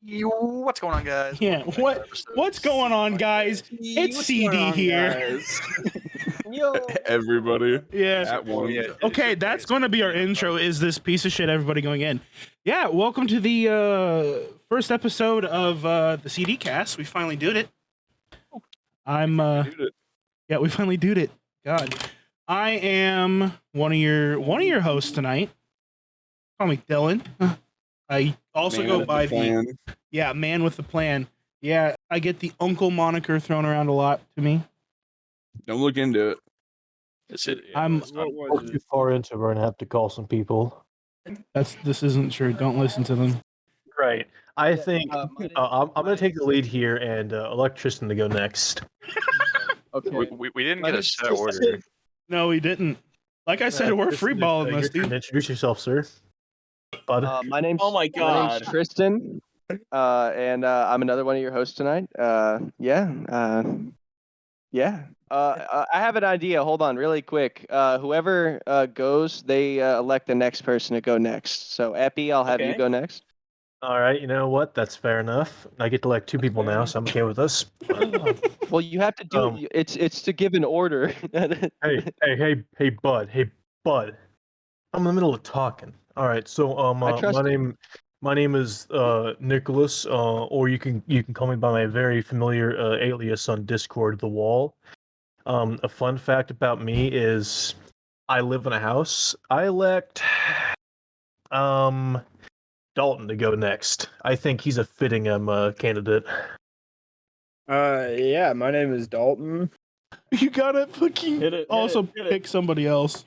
What's going on, guys? Yeah, what's going on, guys? It's CD here. Yo, Everybody. Yeah. At one. Okay, that's going to be our intro. Is this piece of shit? Everybody going in? Yeah. Welcome to the first episode of the CD cast. We finally did it. Yeah, we finally did it. God, I am one of your hosts tonight. Call me Dylan. I also go by the man with the plan. Yeah, I get the uncle moniker thrown around a lot to me. Don't look into it. I'm too far into we're gonna have to call some people. This isn't true. Don't listen to them. Right. I think I'm gonna take the lead here and elect Tristan to go next. Okay. We didn't get a set order. No, we didn't. Like I said, we're free balling this, dude. Introduce yourself, sir. Bud. My name's Tristan, and I'm another one of your hosts tonight. I have an idea. Hold on, really quick. Whoever goes, they elect the next person to go next. So, Epi, I'll have you go next. All right. You know what? That's fair enough. I get to elect two people now, so I'm okay with this. Well, you have to do. It's to give an order. Hey, Bud. Hey, Bud. I'm in the middle of talking. All right. So, my name is Nicholas, or you can call me by my very familiar alias on Discord, The Wall. A fun fact about me is I live in a house. I elect Dalton to go next. I think he's a fitting candidate. Yeah, my name is Dalton. You gotta fucking pick somebody else.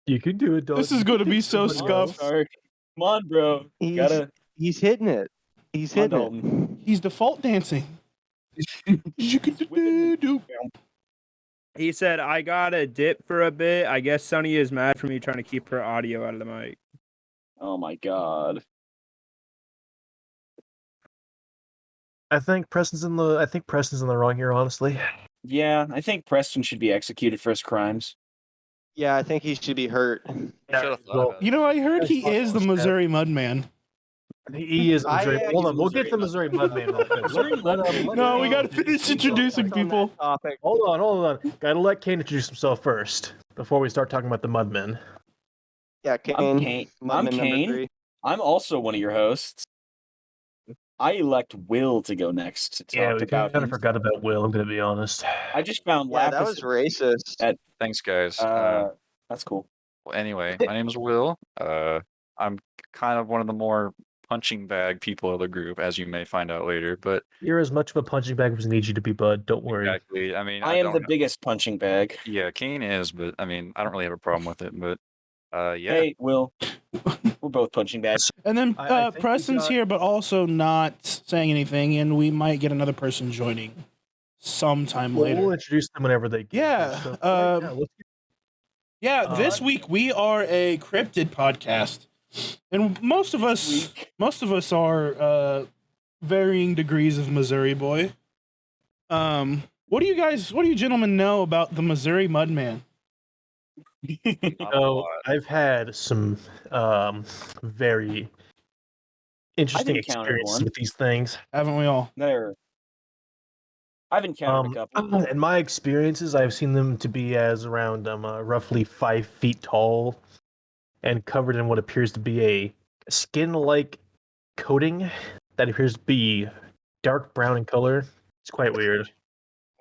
You can do it, Dalton. This is going to be so scuffed. Come on, bro. He's hitting it. He's hitting it. He's default dancing. He said, I gotta dip for a bit. I guess Sunny is mad for me trying to keep her audio out of the mic. Oh my god. I think Preston's in the wrong here, honestly. Yeah, I think Preston should be executed for his crimes. Yeah, I think he should be hurt. You know, I heard he is the Missouri Mudman. He is Missouri. Hold on, we'll get the Missouri Mudman real quick. No, we gotta finish introducing people. Hold on. Gotta let Kane introduce himself first before we start talking about the Mudmen. Yeah, Kane. I'm Kane. I'm also one of your hosts. I elect Will to go next to talk about. I kind of forgot about Will. I'm gonna be honest. I just found that was racist. Thanks, guys. That's cool. Well, anyway, my name is Will. I'm kind of one of the more punching bag people of the group, as you may find out later. But you're as much of a punching bag as we need you to be, Bud. Don't worry. Exactly. I mean, I am the biggest punching bag. Yeah, Kane is, but I mean, I don't really have a problem with it. But yeah. Hey, Will. We're both punching bags. And then Preston's here, but also not saying anything, and we might get another person joining sometime later. We'll introduce them whenever they get. This week we are a cryptid podcast, and most of us are varying degrees of Missouri boy. What do you gentlemen know about the Missouri Mudman? I've had some very interesting experiences with these things. Haven't we all? I've encountered a couple. In my experiences, I've seen them to be as around roughly 5 feet tall and covered in what appears to be a skin-like coating that appears to be dark brown in color. It's quite weird.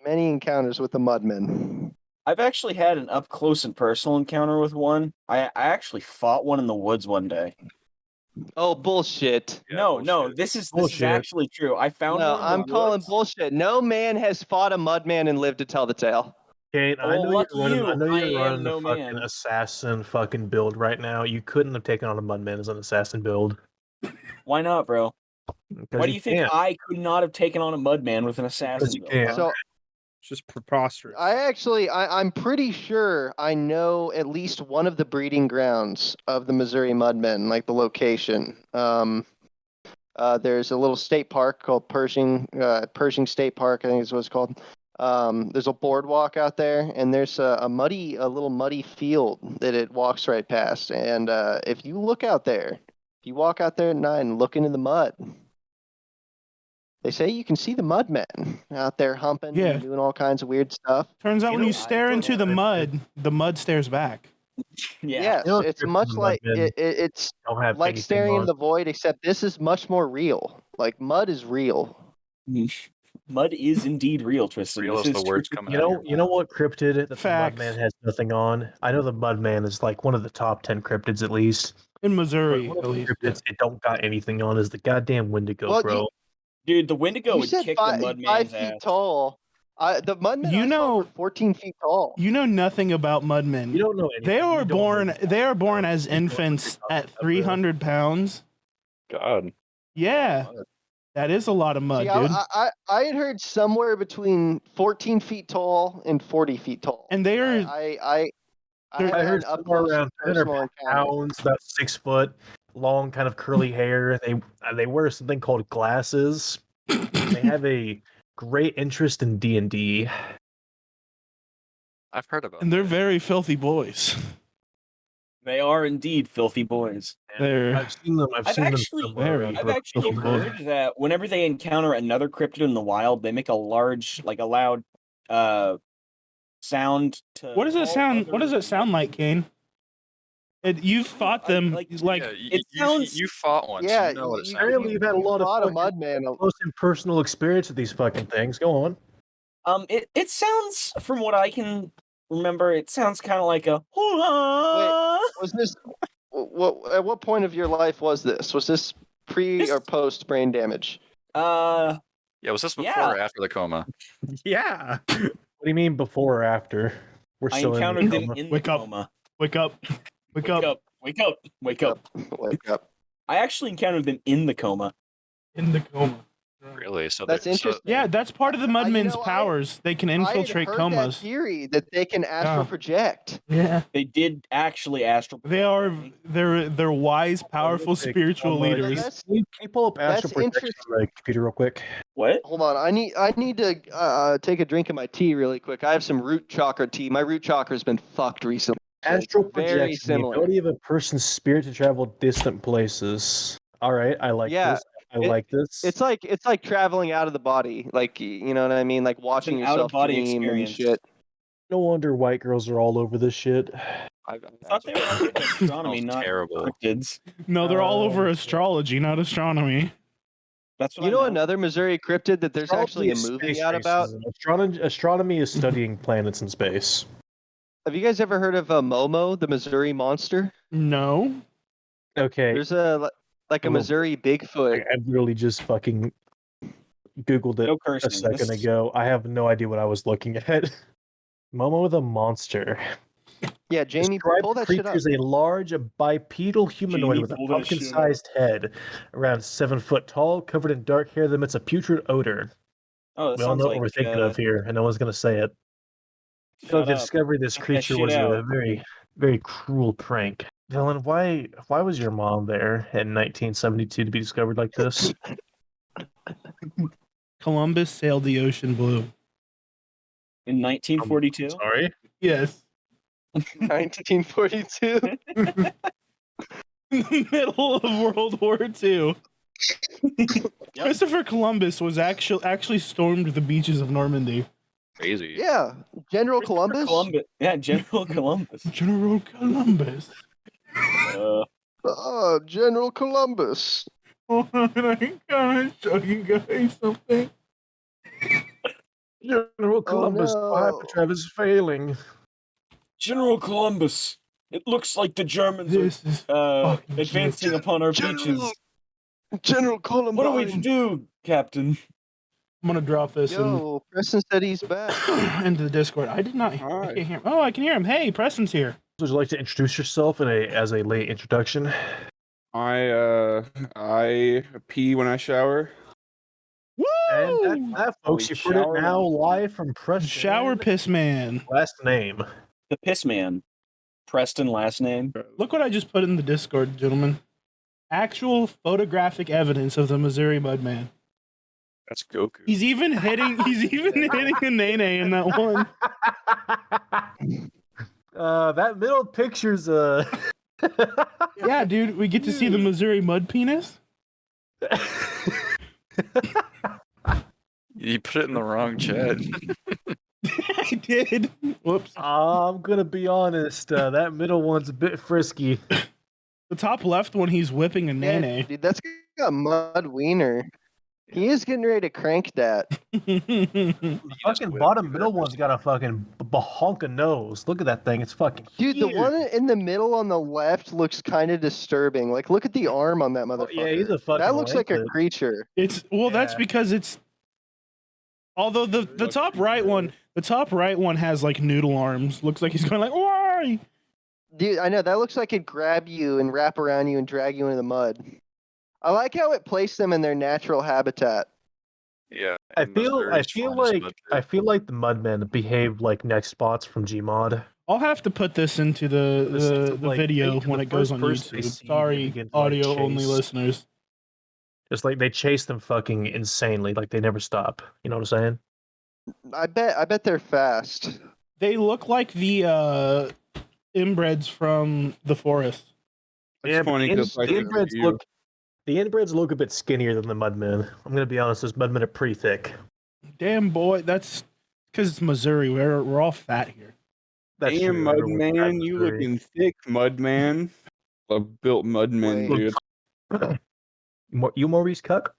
Many encounters with the Mudmen. I've actually had an up close and personal encounter with one. I actually fought one in the woods one day. Oh, bullshit. Yeah, no, this is actually true. I found one. I'm calling bullshit. No man has fought a Mudman and lived to tell the tale. Kane, I know you're running a fucking assassin fucking build right now. You couldn't have taken on a Mudman as an assassin build. Why not, bro? Why do you think I could not have taken on a Mudman with an assassin build? So, it's just preposterous. I'm pretty sure I know at least one of the breeding grounds of the Missouri Mudmen, like the location. There's a little state park called Pershing State Park, I think is what it's called. There's a boardwalk out there, and there's a little muddy field that it walks right past. And if you look out there, If you walk out there at night and look into the mud, they say you can see the mudmen out there humping and doing all kinds of weird stuff. Turns out when you stare into the mud stares back. Yes, it's much like it's like staring into the void, except this is much more real. Like mud is real. Mud is indeed real, Tristan. Real is the words coming out. You know what cryptid that the Mudman has nothing on? I know the Mudman is like one of the top 10 cryptids at least. In Missouri, at least. Cryptids it don't got anything on is the goddamn Wendigo, bro. Dude, the Wendigo would kick the Mudman's 5 feet tall. The Mudmen were 14 feet tall. You know nothing about Mudmen. You don't know anything. They are born as infants at 300 pounds. God. Yeah. That is a lot of mud, dude. I had heard somewhere between 14 feet tall and 40 feet tall. And they are... I heard somewhere around 100 pounds, about 6 foot, long, kind of curly hair. They wear something called glasses. They have a great interest in D&D. I've heard about. And they're very filthy boys. They are indeed filthy boys. I've seen them. I've actually heard that whenever they encounter another cryptid in the wild, they make a loud sound. What does it sound? What does it sound like, Kane? You've fought them. You fought one. Yeah, so you know what it sounds like. Apparently you've had a lot of Mudman. Close and personal experience with these fucking things. Go on. It sounds, from what I can remember, it sounds kind of like a. Wait, was this? At what point of your life was this? Was this pre or post brain damage? Yeah, was this before or after the coma? Yeah. What do you mean before or after? We're still encountered them in the coma. Wake up. Wake up. Wake up. Wake up. Wake up. I actually encountered them in the coma. In the coma. Really? So that's interesting. Yeah, that's part of the Mudmen's powers. They can infiltrate comas. That theory that they can astral project. Yeah. They did actually astral project. They're wise, powerful spiritual leaders. Can you pull up astral projection on the computer real quick? What? Hold on. I need to take a drink of my tea really quick. I have some root chakra tea. My root chakra's been fucked recently. Astral very projection, similar. the ability of a person's spirit to travel distant places. All right, I like this. I like this. It's like traveling out of the body, like, you know what I mean, like watching yourself out-of-body experience. And shit. No wonder white girls are all over this shit. I thought they were astronomy, not terrible cryptids. No, they're all over astrology, not astronomy. That's what you know another Missouri cryptid that there's actually a movie out about. Astronomy is studying planets in space. Have you guys ever heard of Momo, the Missouri monster? No. Okay. There's a Missouri Bigfoot. I literally just fucking Googled it a second ago. I have no idea what I was looking at. Momo the monster. Yeah, Jamie, pull that shit up. Is a large bipedal humanoid with a pumpkin-sized head, around 7 foot tall, covered in dark hair that emits a putrid odor. Oh, we all know what we're thinking of here, and no one's going to say it. So the discovery of this creature was a very, very cruel prank. Dylan, why was your mom there in 1972 to be discovered like this? Columbus sailed the ocean blue. In 1942? Sorry? Yes. 1942? In the middle of World War II. Christopher Columbus was actually stormed the beaches of Normandy. Crazy. Yeah, General Columbus. Yeah, General Columbus. General Columbus. General Columbus. Hold on, I gotta show you guys something. General Columbus, hyperdrive is failing. General Columbus. It looks like the Germans are advancing upon our beaches. General Columbus. What are we to do, Captain? I'm gonna drop this. Yo, Preston said he's back. Into the Discord. I did not. I can't hear him. Oh, I can hear him. Hey, Preston's here. Would you like to introduce yourself as a late introduction? I pee when I shower. Woo! And that folks, you put it now live from Preston. Shower Piss Man. Last name. The Piss Man. Preston last name. Look what I just put in the Discord, gentlemen. Actual photographic evidence of the Missouri Mudman. That's Goku. He's even hitting a nene in that one. That middle picture's Yeah, dude, we get to see the Missouri mud penis. You put it in the wrong chat. I did. Whoops. I'm gonna be honest. That middle one's a bit frisky. The top left one, he's whipping a Yeah, nene. dude, that's got mud wiener. He is getting ready to crank that. The fucking bottom middle one's got a fucking bahonka nose. Look at that thing. It's fucking Dude, huge. the one in the middle on the left looks kind of disturbing. Like, look at the arm on that motherfucker. Yeah, he's a fucking that looks like a lanklet. creature. That's because it's. Although the top right one has like noodle arms. Looks like he's going like, why? Dude, I know that looks like it'd grab you and wrap around you and drag you into the mud. I like how it placed them in their natural habitat. Yeah. I feel like the Mudmen behave like next spots from Gmod. I'll have to put this into the video when it goes on YouTube. Sorry, audio only listeners. Just like they chase them fucking insanely, like they never stop. You know what I'm saying? I bet they're fast. They look like the inbreds from the forest. Yeah, the inbreds look a bit skinnier than the Mudmen. I'm gonna be honest, those Mudmen are pretty thick. Damn boy, that's because it's Missouri. We're all fat here. That's Damn, Mudman, you looking thick, Mudman. A built Mudman, dude. You Morbius cuck?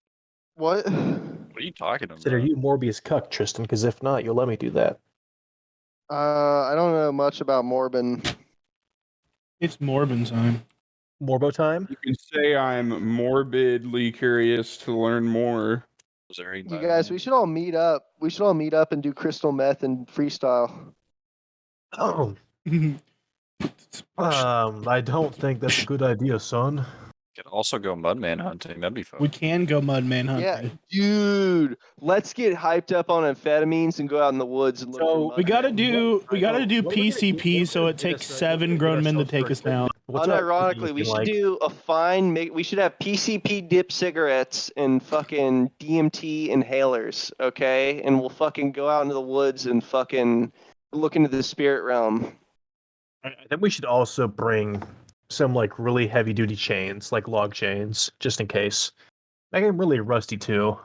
What? What are you talking about? Consider you Morbius cuck, Tristan, because if not, you'll let me do that. I don't know much about Morbin. It's Morbin time. Morbo time? You can say I'm morbidly curious to learn more. You guys, we should all meet up. We should all meet up and do crystal meth and freestyle. Oh. I don't think that's a good idea, son. Could also go Mudman hunting. That'd be fun. We can go Mudman hunting. Yeah, dude. Let's get hyped up on amphetamines and go out in the woods and look for we gotta do PCP so it takes 7 grown men to take us down. Unironically, we should do a fine. We should have PCP dip cigarettes and fucking DMT inhalers, okay? And we'll fucking go out into the woods and fucking look into the spirit realm. I think we should also bring some like really heavy duty chains, like log chains, just in case. Make them really rusty too.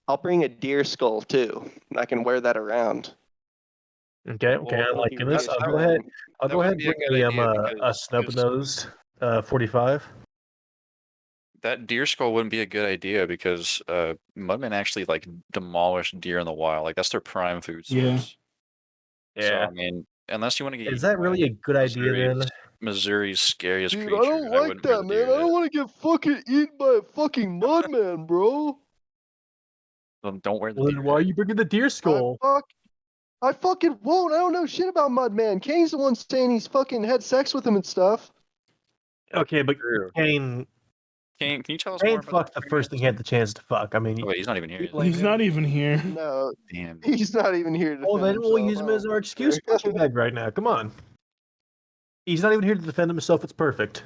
I'll bring a deer skull too. And I can wear that around. Okay, I'm liking this. I'll go ahead and bring a snub-nosed 45. That deer skull wouldn't be a good idea because Mudmen actually like demolish deer in the wild. Like that's their prime food source. Yeah. So, I mean, unless you want to get Is that really a good idea then? Missouri's scariest Dude, creature. I don't like that, man. I don't want to get fucking eaten by a fucking mudman, bro. Then don't wear the Well, then why are you bringing the deer skull? I fucking won't. I don't know shit about Mudman. Kane's the one saying he's fucking had sex with him and stuff. Okay, but Kane, can you tell us more about fucked the first thing he had the chance to fuck. I mean, wait, he's not even here. He's not even here. No. Damn. He's not even here to Oh, then we'll use him as our excuse bag right now. Come on. He's not even here to defend himself. It's perfect.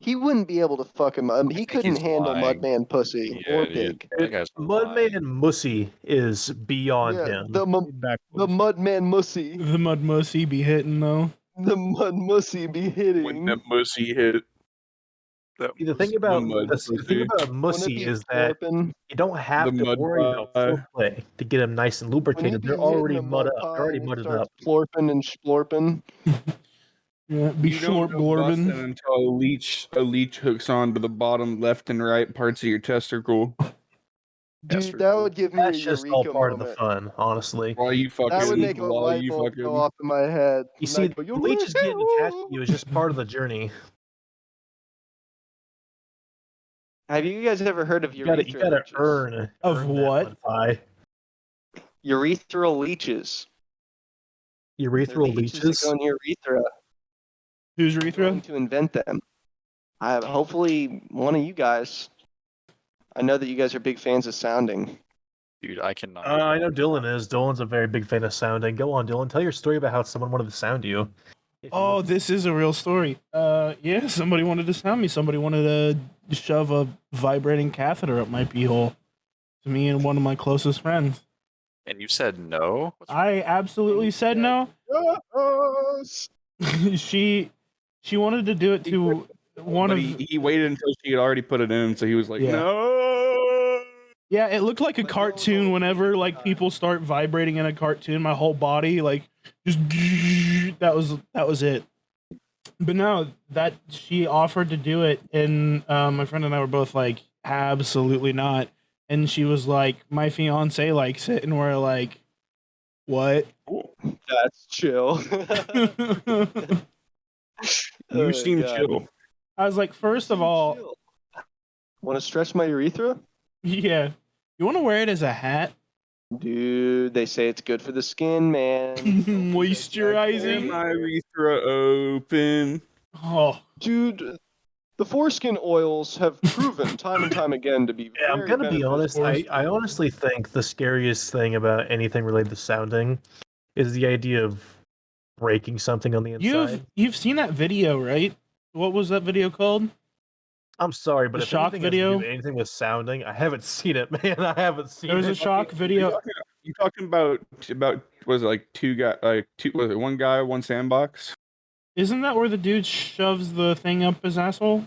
He wouldn't be able to fuck him. He couldn't handle Mudman pussy or pig. Mudman Mussy is beyond him. The Mudman Mussy. The Mud Mussy be hitting though. The Mud Mussy be hitting. When the Mussy hit. The thing about Mussy is that you don't have to worry about foreplay to get him nice and lubricated. They're already mudded up. They're already mudded up. Florping and splorping. Yeah, be short glorbin. Until a leech hooks onto the bottom left and right parts of your testicle. Dude, that would give me a That's just all part of the fun, honestly. While you fucking, that would make a light bulb go off in my head. You see, the leeches getting attached to you is just part of the journey. Have you guys ever heard of urethral leeches? You gotta earn what? Urethral leeches. Urethral leeches? Go in your urethra. Who's urethra? I'm going to invent them. Hopefully one of you guys. I know that you guys are big fans of sounding. Dude, I cannot. I know Dylan is. Dylan's a very big fan of sounding. Go on, Dylan. Tell your story about how someone wanted to sound you. Oh, this is a real story. Yeah, somebody wanted to sound me. Somebody wanted to shove a vibrating catheter up my pee hole to me and one of my closest friends. And you said no? I absolutely said no. Yes. She She wanted to do it to one But of. he waited until she had already put it in, so he was like, Yeah. no. Yeah, it looked like a cartoon. Whenever like people start vibrating in a cartoon, my whole body like just that was it. But no, that she offered to do it, and my friend and I were both like, absolutely not. And she was like, my fiance likes it, and we're like, what? That's chill. You seem chill. I was like, first of all, want to stretch my urethra? Yeah, you want to wear it as a hat, dude. They say it's good for the skin, man. Moisturizing. My urethra open. Oh, dude. The foreskin oils have proven time and time again to be I'm gonna be honest. I honestly think the scariest thing about anything related to sounding is the idea of breaking something on the inside. You've seen that video, right? What was that video called? I'm sorry, but the if shock anything has to video. do anything with sounding, I haven't seen it, man. I haven't seen it. There was a shock video. You talking about was it like was it one guy, one sandbox? Isn't that where the dude shoves the thing up his asshole?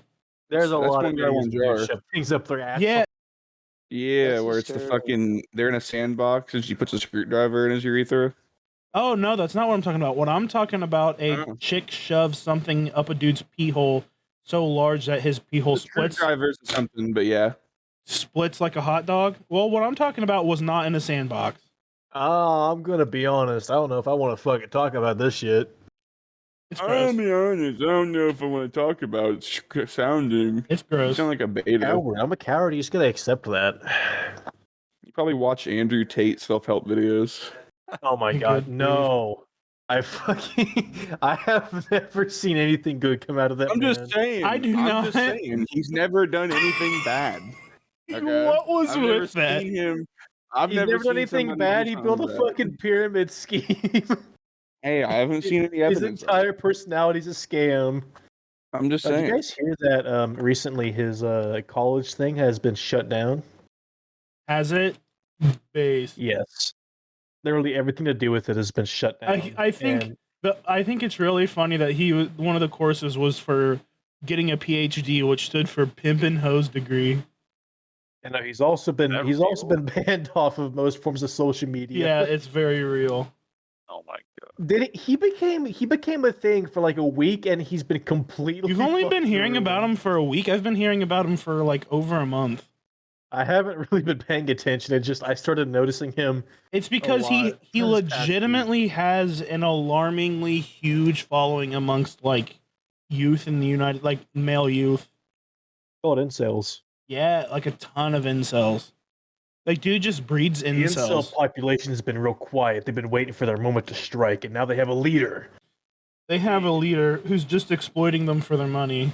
There's a lot of one guy, one jar. shove things up their asshole. Yeah. Yeah, That's where it's the fucking they're in a sandbox and she puts a screwdriver in his urethra. Oh no, that's not what I'm talking about. What I'm talking about, a chick shoves something up a dude's pee hole so large that his pee hole splits. Screwdrivers or something, but yeah. Splits like a hot dog. Well, what I'm talking about was not in a sandbox. I'm gonna be honest. I don't know if I want to fucking talk about this shit. I'll be honest. I don't know if I want to talk about sounding. It's gross. You sound like a beta. Coward. I'm a coward. You just gotta accept that. You probably watch Andrew Tate self-help videos. Oh my god, no! I have never seen anything good come out of that. I'm man. just saying. I do I'm not. just saying. He's never done anything bad. Okay? What was I've with never that? Seen him. He's never done anything bad. He built a fucking pyramid scheme. Hey, I haven't seen any evidence. His entire personality's a scam. I'm just saying. Did you guys hear that? Recently, his college thing has been shut down. Has it? Base. Yes. Literally everything to do with it has been shut down. I think it's really funny that he was one of the courses was for getting a PhD, which stood for Pimp and Hose degree. And he's also been banned off of most forms of social media. Yeah, it's very real. Oh my god! He became a thing for like a week, and he's been completely. You've only been hearing about him for a week. I've been hearing about him for like over a month. I haven't really been paying attention. It just I started noticing him. It's because he legitimately has an alarmingly huge following amongst like youth in the United, like male youth. Called incels. Yeah, like a ton of incels. Like, dude just breeds incels. The incel population has been real quiet. They've been waiting for their moment to strike, and now they have a leader. They have a leader who's just exploiting them for their money.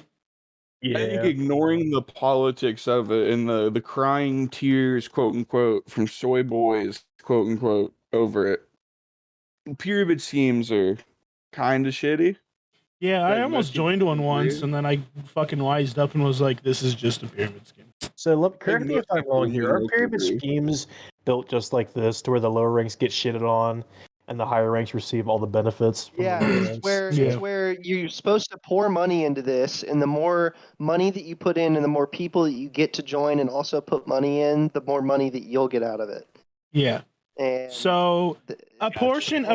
Yeah. I think ignoring the politics of it and the crying tears, quote unquote, from soy boys, quote unquote, over it. Pyramid schemes are kind of shitty. Yeah, I almost joined one once, and then I fucking wised up and was like, "This is just a pyramid scheme." So, correct me if I'm wrong here. Are pyramid schemes built just like this, to where the lower ranks get shitted on, and the higher ranks receive all the benefits? Yeah, it's where you're supposed to pour money into this, and the more money that you put in, and the more people that you get to join and also put money in, the more money that you'll get out of it. Yeah. And so a portion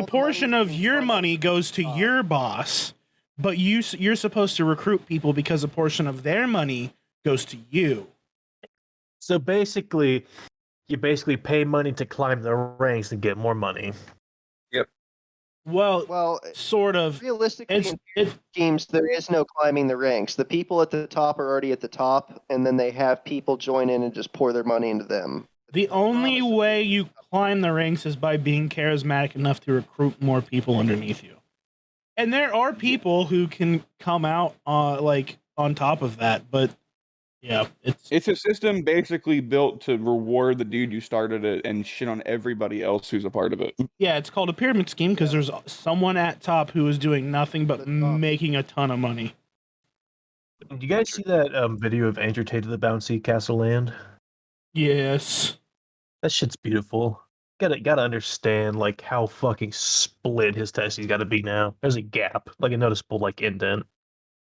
of your money goes to your boss, but you're supposed to recruit people because a portion of their money goes to you. So basically, you pay money to climb the ranks and get more money. Yep. Well, sort of. Realistically, in schemes, there is no climbing the ranks. The people at the top are already at the top, and then they have people join in and just pour their money into them. The only way you climb the ranks is by being charismatic enough to recruit more people underneath you. And there are people who can come out like on top of that, but yeah, it's a system basically built to reward the dude you started it and shit on everybody else who's a part of it. Yeah, it's called a pyramid scheme because there's someone at top who is doing nothing but making a ton of money. Did you guys see that video of Andrew Tate of the Bouncy Castle Land? Yes. That shit's beautiful. Gotta understand like how fucking split his testes gotta be now. There's a gap, like a noticeable like indent.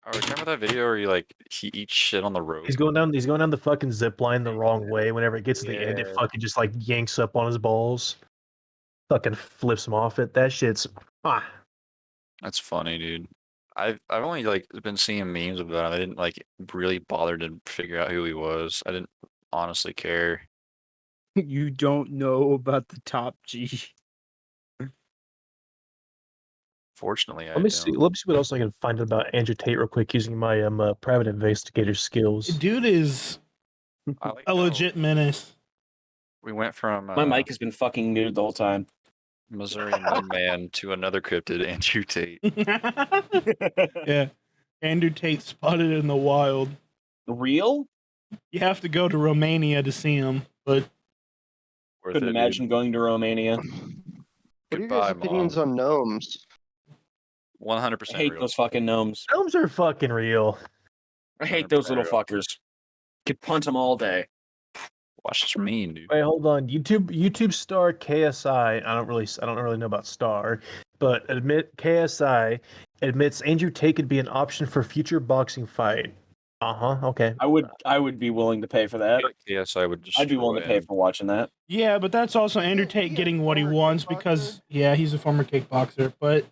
Oh, remember that video where he eats shit on the road? He's going down the fucking zip line the wrong way. Whenever it gets to the end, it fucking just like yanks up on his balls. Fucking flips him off it. That shit's That's funny, dude. I've only been seeing memes about him. I didn't really bother to figure out who he was. I didn't honestly care. You don't know about the top G. Fortunately, let me see what else I can find about Andrew Tate real quick using my private investigator skills. Dude is a legit menace. We went from my mic has been fucking muted the whole time. Missouri Mudman to another cryptid, Andrew Tate. Yeah, Andrew Tate spotted in the wild. Real? You have to go to Romania to see him, but couldn't imagine going to Romania. What are your guys' opinions on gnomes? 100% I hate real. those fucking gnomes. Gnomes are fucking real. I hate those little fuckers. Could punt them all day. Watch this mean, dude. Wait, hold on. YouTube star KSI. I don't really know about Star, but KSI admits Andrew Tate could be an option for future boxing fight. Okay. I would be willing to pay for that. KSI would just. I'd be willing to pay for watching that. yeah, but that's also Andrew Tate getting what he wants because he's a former kickboxer, but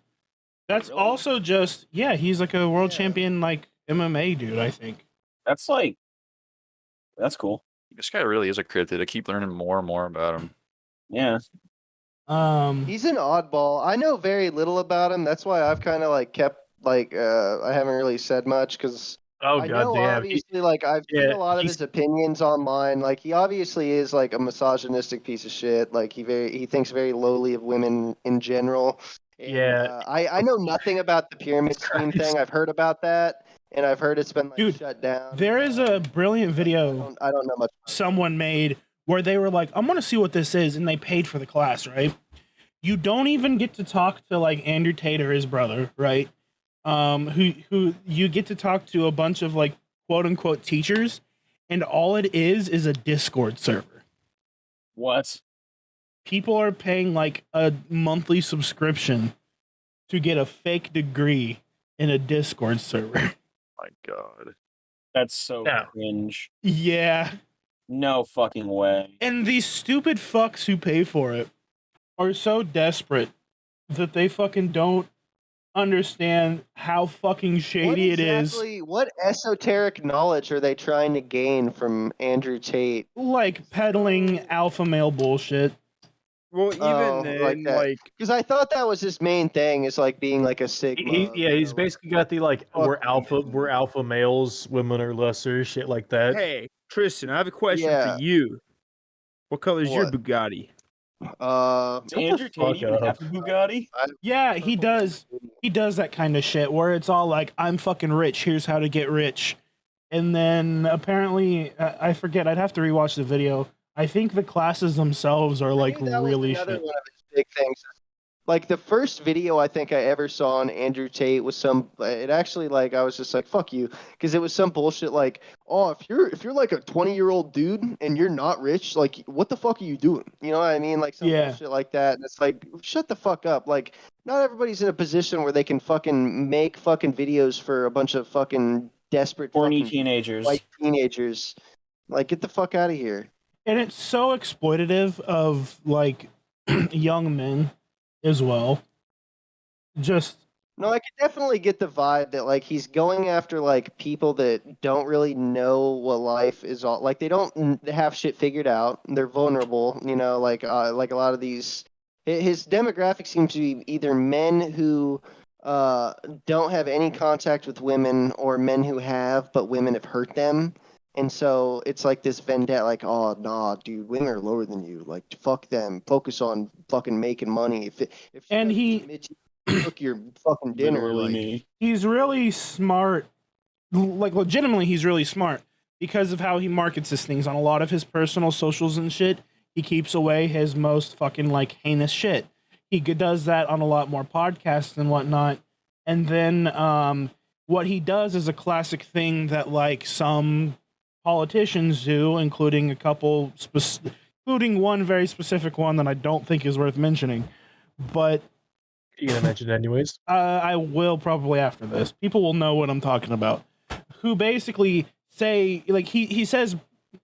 that's also just he's like a world champion MMA dude, I think. That's cool. This guy really is a cryptid. I keep learning more and more about him. Yeah. He's an oddball. I know very little about him. That's why I've kind of kept I haven't really said much because I know obviously I've seen a lot of his opinions online. He obviously is a misogynistic piece of shit. He thinks very lowly of women in general. And, I know nothing about the pyramid scheme thing. I've heard about that. And I've heard it's been shut down. There is a brilliant video I don't know much. Someone made where they were like, I'm gonna see what this is, and they paid for the class, right? You don't even get to talk to Andrew Tate or his brother, right? Who you get to talk to a bunch of quote unquote teachers, and all it is a Discord server. What? People are paying a monthly subscription to get a fake degree in a Discord server. My God. That's so cringe. Yeah. No fucking way. And these stupid fucks who pay for it are so desperate that they fucking don't understand how fucking shady it is. What esoteric knowledge are they trying to gain from Andrew Tate? Peddling alpha male bullshit. Well, even then, because I thought that was his main thing, is being a sigma. He's basically got the we're alpha males, women are lesser, shit like that. Hey, Tristan, I have a question for you. What color is your Bugatti? Does Andrew Tate even have a Bugatti? Yeah, he does. He does that kind of shit where it's all I'm fucking rich. Here's how to get rich. And then apparently, I forget. I'd have to rewatch the video. I think the classes themselves are really shit. One of his big things. The first video I think I ever saw on Andrew Tate was it actually I was just fuck you, because it was some bullshit if you're a 20-year-old dude and you're not rich, what the fuck are you doing? You know what I mean? Some bullshit like that. And it's shut the fuck up. Not everybody's in a position where they can fucking make fucking videos for a bunch of fucking desperate horny teenagers. White teenagers. Get the fuck out of here. And it's so exploitative of young men as well. No, I could definitely get the vibe that he's going after people that don't really know what life is all they don't have shit figured out. They're vulnerable, a lot of these. His demographic seems to be either men who don't have any contact with women, or men who have but women have hurt them. And so it's this vendetta, oh, nah, dude, women are lower than you. Fuck them. Focus on fucking making money. If he took your fucking dinner. He's really smart. Legitimately, he's really smart because of how he markets his things on a lot of his personal socials and shit. He keeps away his most fucking heinous shit. He does that on a lot more podcasts and whatnot. And then what he does is a classic thing that some politicians do, including a couple, including one very specific one that I don't think is worth mentioning. But You're gonna mention it anyways. I will probably after this. People will know what I'm talking about. Who basically say, like, he says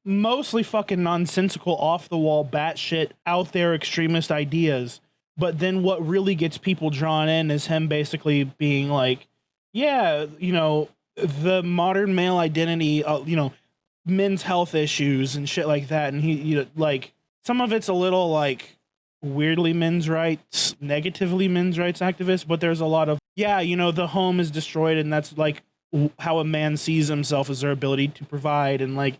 mostly fucking nonsensical, off the wall, batshit, out there extremist ideas. But then what really gets people drawn in is him basically being like, yeah, you know, the modern male identity, you know, men's health issues and shit like that. And he, you know, like, some of it's a little like weirdly men's rights, negatively men's rights activists, but there's a lot of, yeah, you know, the home is destroyed and that's like how a man sees himself as their ability to provide, and like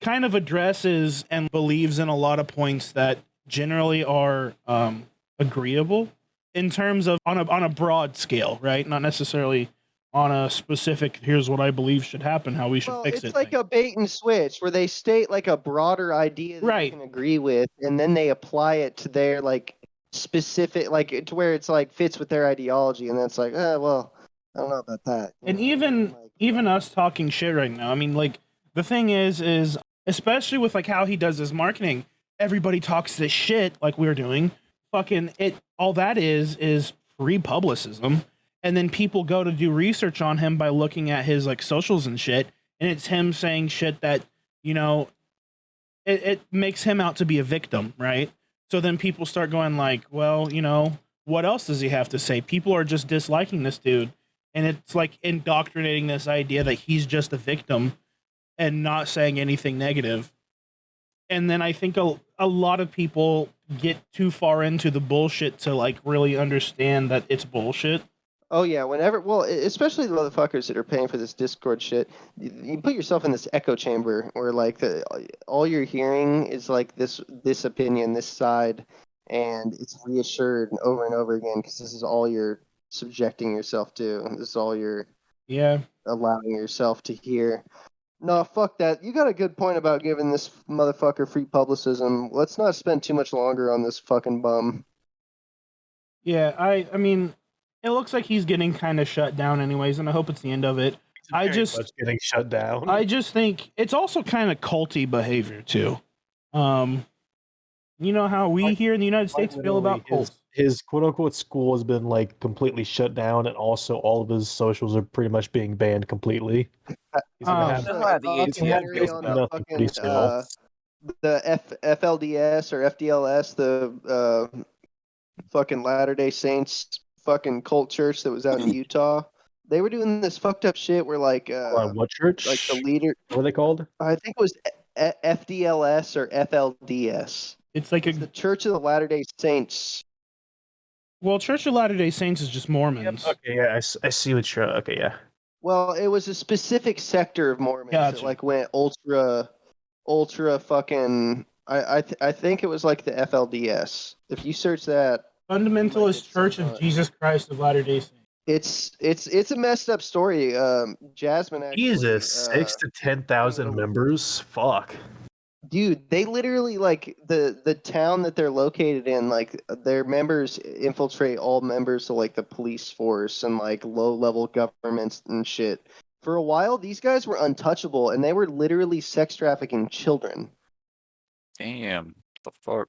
kind of addresses and believes in a lot of points that generally are agreeable in terms of on a broad scale, right? Not necessarily on a specific, here's what I believe should happen, how we should fix it. It's like a bait and switch where they state like a broader idea that you can agree with, and then they apply it to their like specific, like to where it's like fits with their ideology, and that's like, well, I don't know about that. And even us talking shit right now, I mean, like, the thing is especially with like how he does his marketing, everybody talks this shit like we're doing. Fucking it, all that is free publicism. And then people go to do research on him by looking at his like socials and shit, and it's him saying shit that, you know, it makes him out to be a victim, right? So then people start going like, well, you know, what else does he have to say? People are just disliking this dude, and it's like indoctrinating this idea that he's just a victim and not saying anything negative. And then I think a lot of people get too far into the bullshit to like really understand that it's bullshit. Oh yeah, especially the motherfuckers that are paying for this Discord shit. You put yourself in this echo chamber where like all you're hearing is like this opinion, this side, and it's reassured over and over again because this is all you're subjecting yourself to. This is all you're allowing yourself to hear. No, fuck that. You got a good point about giving this motherfucker free publicism. Let's not spend too much longer on this fucking bum. Yeah, I mean, it looks like he's getting kind of shut down anyways, and I hope it's the end of it. Much getting shut down. I just think it's also kind of culty behavior too. You know how we here in the United States feel about cults. His quote-unquote school has been like completely shut down, and also all of his socials are pretty much being banned completely. He's gonna have the FLDS or FDLS, the fucking Latter-day Saints fucking cult church that was out in Utah. They were doing this fucked up shit where like what church? Like the leader. What are they called? I think it was FDLS or FLDS. It's like the Church of the Latter-day Saints. Well, Church of Latter-day Saints is just Mormons. Yep. Okay, yeah, I see what you're. Okay, yeah. Well, it was a specific sector of Mormons that like went ultra fucking. I think it was like the FLDS. If you search that, Fundamentalist Church of Jesus Christ of Latter-day Saints. It's a messed up story. Jasmine actually. Jesus, 6,000 to 10,000 members. Fuck. Dude, they literally like the town that they're located in, like their members infiltrate all members of like the police force and like low level governments and shit. For a while, these guys were untouchable, and they were literally sex trafficking children. Damn, the fuck.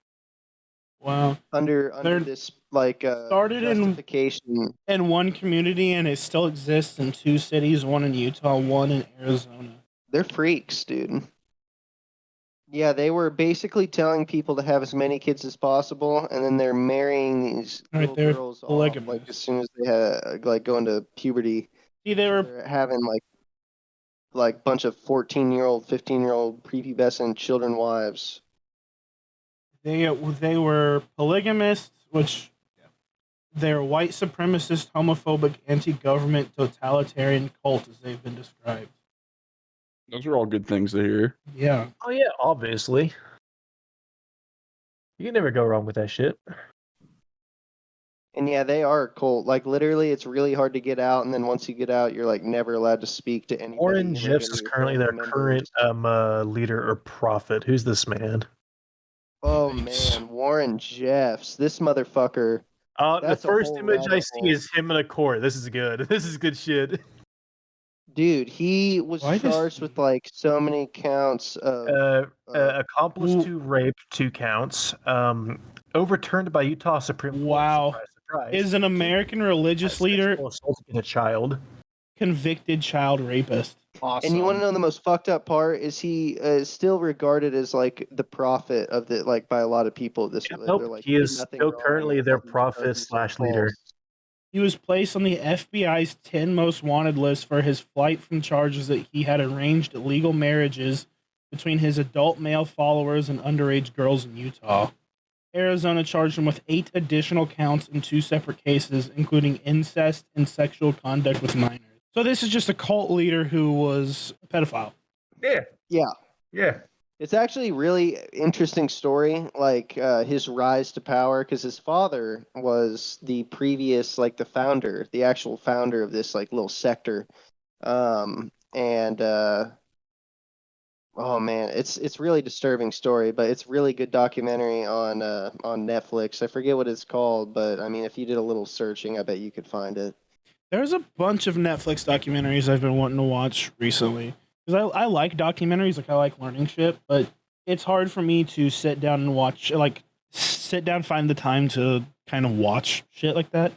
Wow. Under this like started justification in one community, and it still exists in 2 cities, one in Utah, one in Arizona. They're freaks, dude. Yeah, they were basically telling people to have as many kids as possible, and then they're marrying these little girls off, like as soon as they had like go into puberty. See, they're having like bunch of 14-year-old, 15-year-old prepubescent children wives. They were polygamists, which they're white supremacist, homophobic, anti-government, totalitarian cult, as they've been described. Those are all good things to hear. Yeah. Oh yeah, obviously. You can never go wrong with that shit. And yeah, they are a cult. Like literally, it's really hard to get out, and then once you get out, you're like never allowed to speak to anybody. Warren Jeffs is currently their current leader or prophet. Who's this man? Oh man, Warren Jeffs, this motherfucker. The first image I see is him in a court. This is good. This is good shit. Dude, he was charged with like so many counts of accomplice to rape, 2 counts. Overturned by Utah Supreme Court. Wow. Surprise, is an American religious leader assaulting a child, convicted child rapist. Awesome. And you want to know the most fucked up part is he is still regarded as like the prophet of the like by a lot of people. This nope, they're like he is still currently their prophet / leader. He was placed on the FBI's 10 most wanted list for his flight from charges that he had arranged illegal marriages between his adult male followers and underage girls in Utah. Arizona charged him with 8 additional counts in 2 separate cases, including incest and sexual conduct with minors. So this is just a cult leader who was a pedophile. Yeah. It's actually a really interesting story, like his rise to power, because his father was the previous, like the actual founder of this like little sector, oh man, it's really disturbing story, but it's really good documentary on Netflix. I forget what it's called, but I mean, if you did a little searching, I bet you could find it. There's a bunch of Netflix documentaries I've been wanting to watch recently. Because I like documentaries, like I like learning shit, but it's hard for me to sit down and watch, like, find the time to kind of watch shit like that.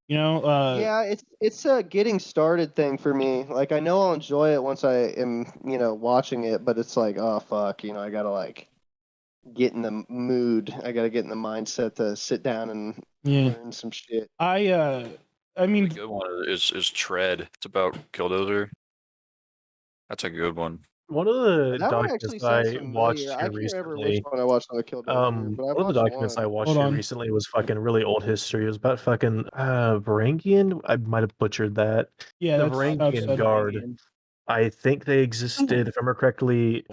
You know? Yeah, it's a getting started thing for me. Like, I know I'll enjoy it once I am, watching it, but it's like, oh, fuck, I gotta, like, get in the mood. I gotta get in the mindset to sit down and learn some shit. I mean, the good one is Tread. It's about Killdozer. That's a good one. One of the That one documents I watched I here can't recently. remember which one I watched on the Killdozer, but I one of the documents I watched here recently was fucking really old history. It was about fucking Varangian. I might have butchered that. Yeah, the Varangian Guard. I think they existed, if I remember correctly.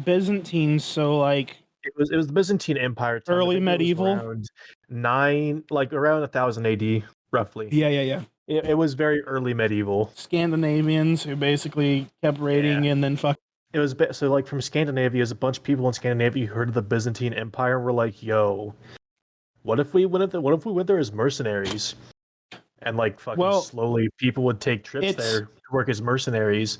Byzantines. So like it was the Byzantine Empire. Time. Early medieval. Around 1000 AD, roughly. Yeah. It was very early medieval. Scandinavians who basically kept raiding and then fuck. It was so like from Scandinavia, there's a bunch of people in Scandinavia who heard of the Byzantine Empire and were like, "Yo, what if we went there as mercenaries?" And like fucking slowly, people would take trips there to work as mercenaries,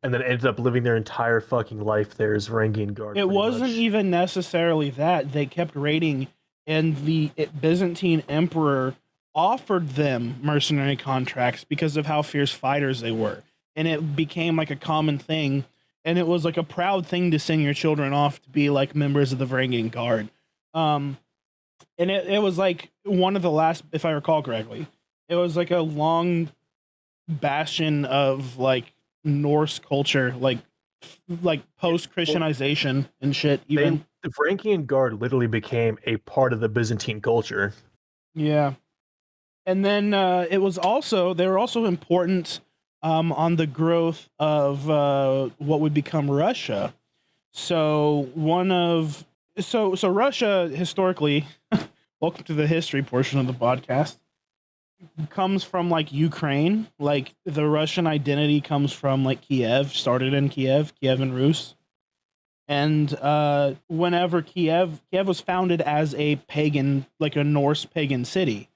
and then ended up living their entire fucking life there as Varangian Guard. It wasn't even necessarily that they kept raiding, and the Byzantine Emperor offered them mercenary contracts because of how fierce fighters they were, and it became like a common thing. And it was like a proud thing to send your children off to be like members of the Varangian Guard. And it was like one of the last, if I recall correctly, it was like a long bastion of like Norse culture, like post-Christianization and shit. Even the Varangian Guard literally became a part of the Byzantine culture. Yeah. And then they were also important on the growth of what would become Russia. So Russia historically, welcome to the history portion of the podcast, comes from like Ukraine. Like the Russian identity comes from like Kiev, started in Kiev and Rus. And whenever Kiev was founded as a pagan, like a Norse pagan city.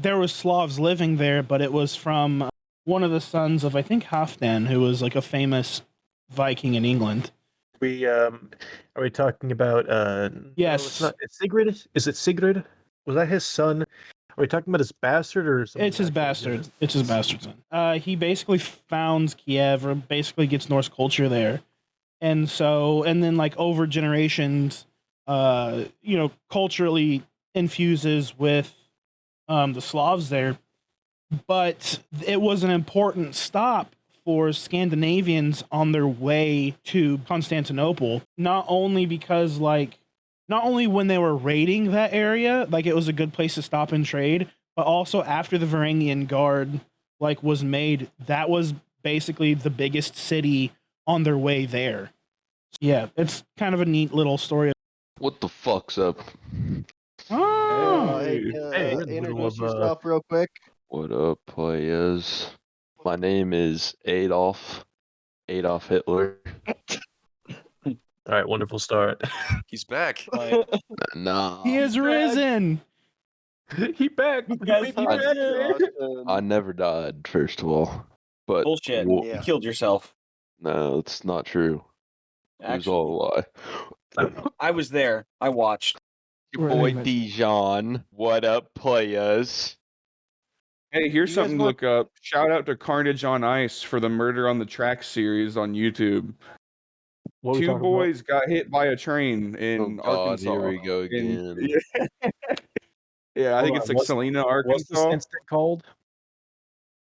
There was Slavs living there, but it was from one of the sons of, I think, Halfdan, who was like a famous Viking in England. Are we talking about yes. No, it's Sigrid? Is it Sigrid? Was that his son? Are we talking about his bastard or something? It's his bastard. It's his bastard son. He basically founds Kiev, or basically gets Norse culture there. And then like over generations, culturally infuses with the Slavs there. But it was an important stop for Scandinavians on their way to Constantinople, not only when they were raiding that area, like it was a good place to stop and trade, but also after the Varangian Guard like was made, that was basically the biggest city on their way there. Yeah, it's kind of a neat little story. What the fuck's up? Oh, introduce yourself real quick. What up, players? My name is Adolf Hitler. All right, wonderful start. He's back. Nah. He has risen. He back. I never died, first of all. But bullshit. You killed yourself. No, it's not true. It was all a lie. I was there. I watched. Your boy Dijon. What up, players? Hey, here's You guys something to want- look up. Shout out to Carnage on Ice for the Murder on the Track series on YouTube. What are we Two talking boys got hit by a train in Oh God, Arkansas. here we go again. Yeah, I think it's like Salina, What's this Arkansas. instant called?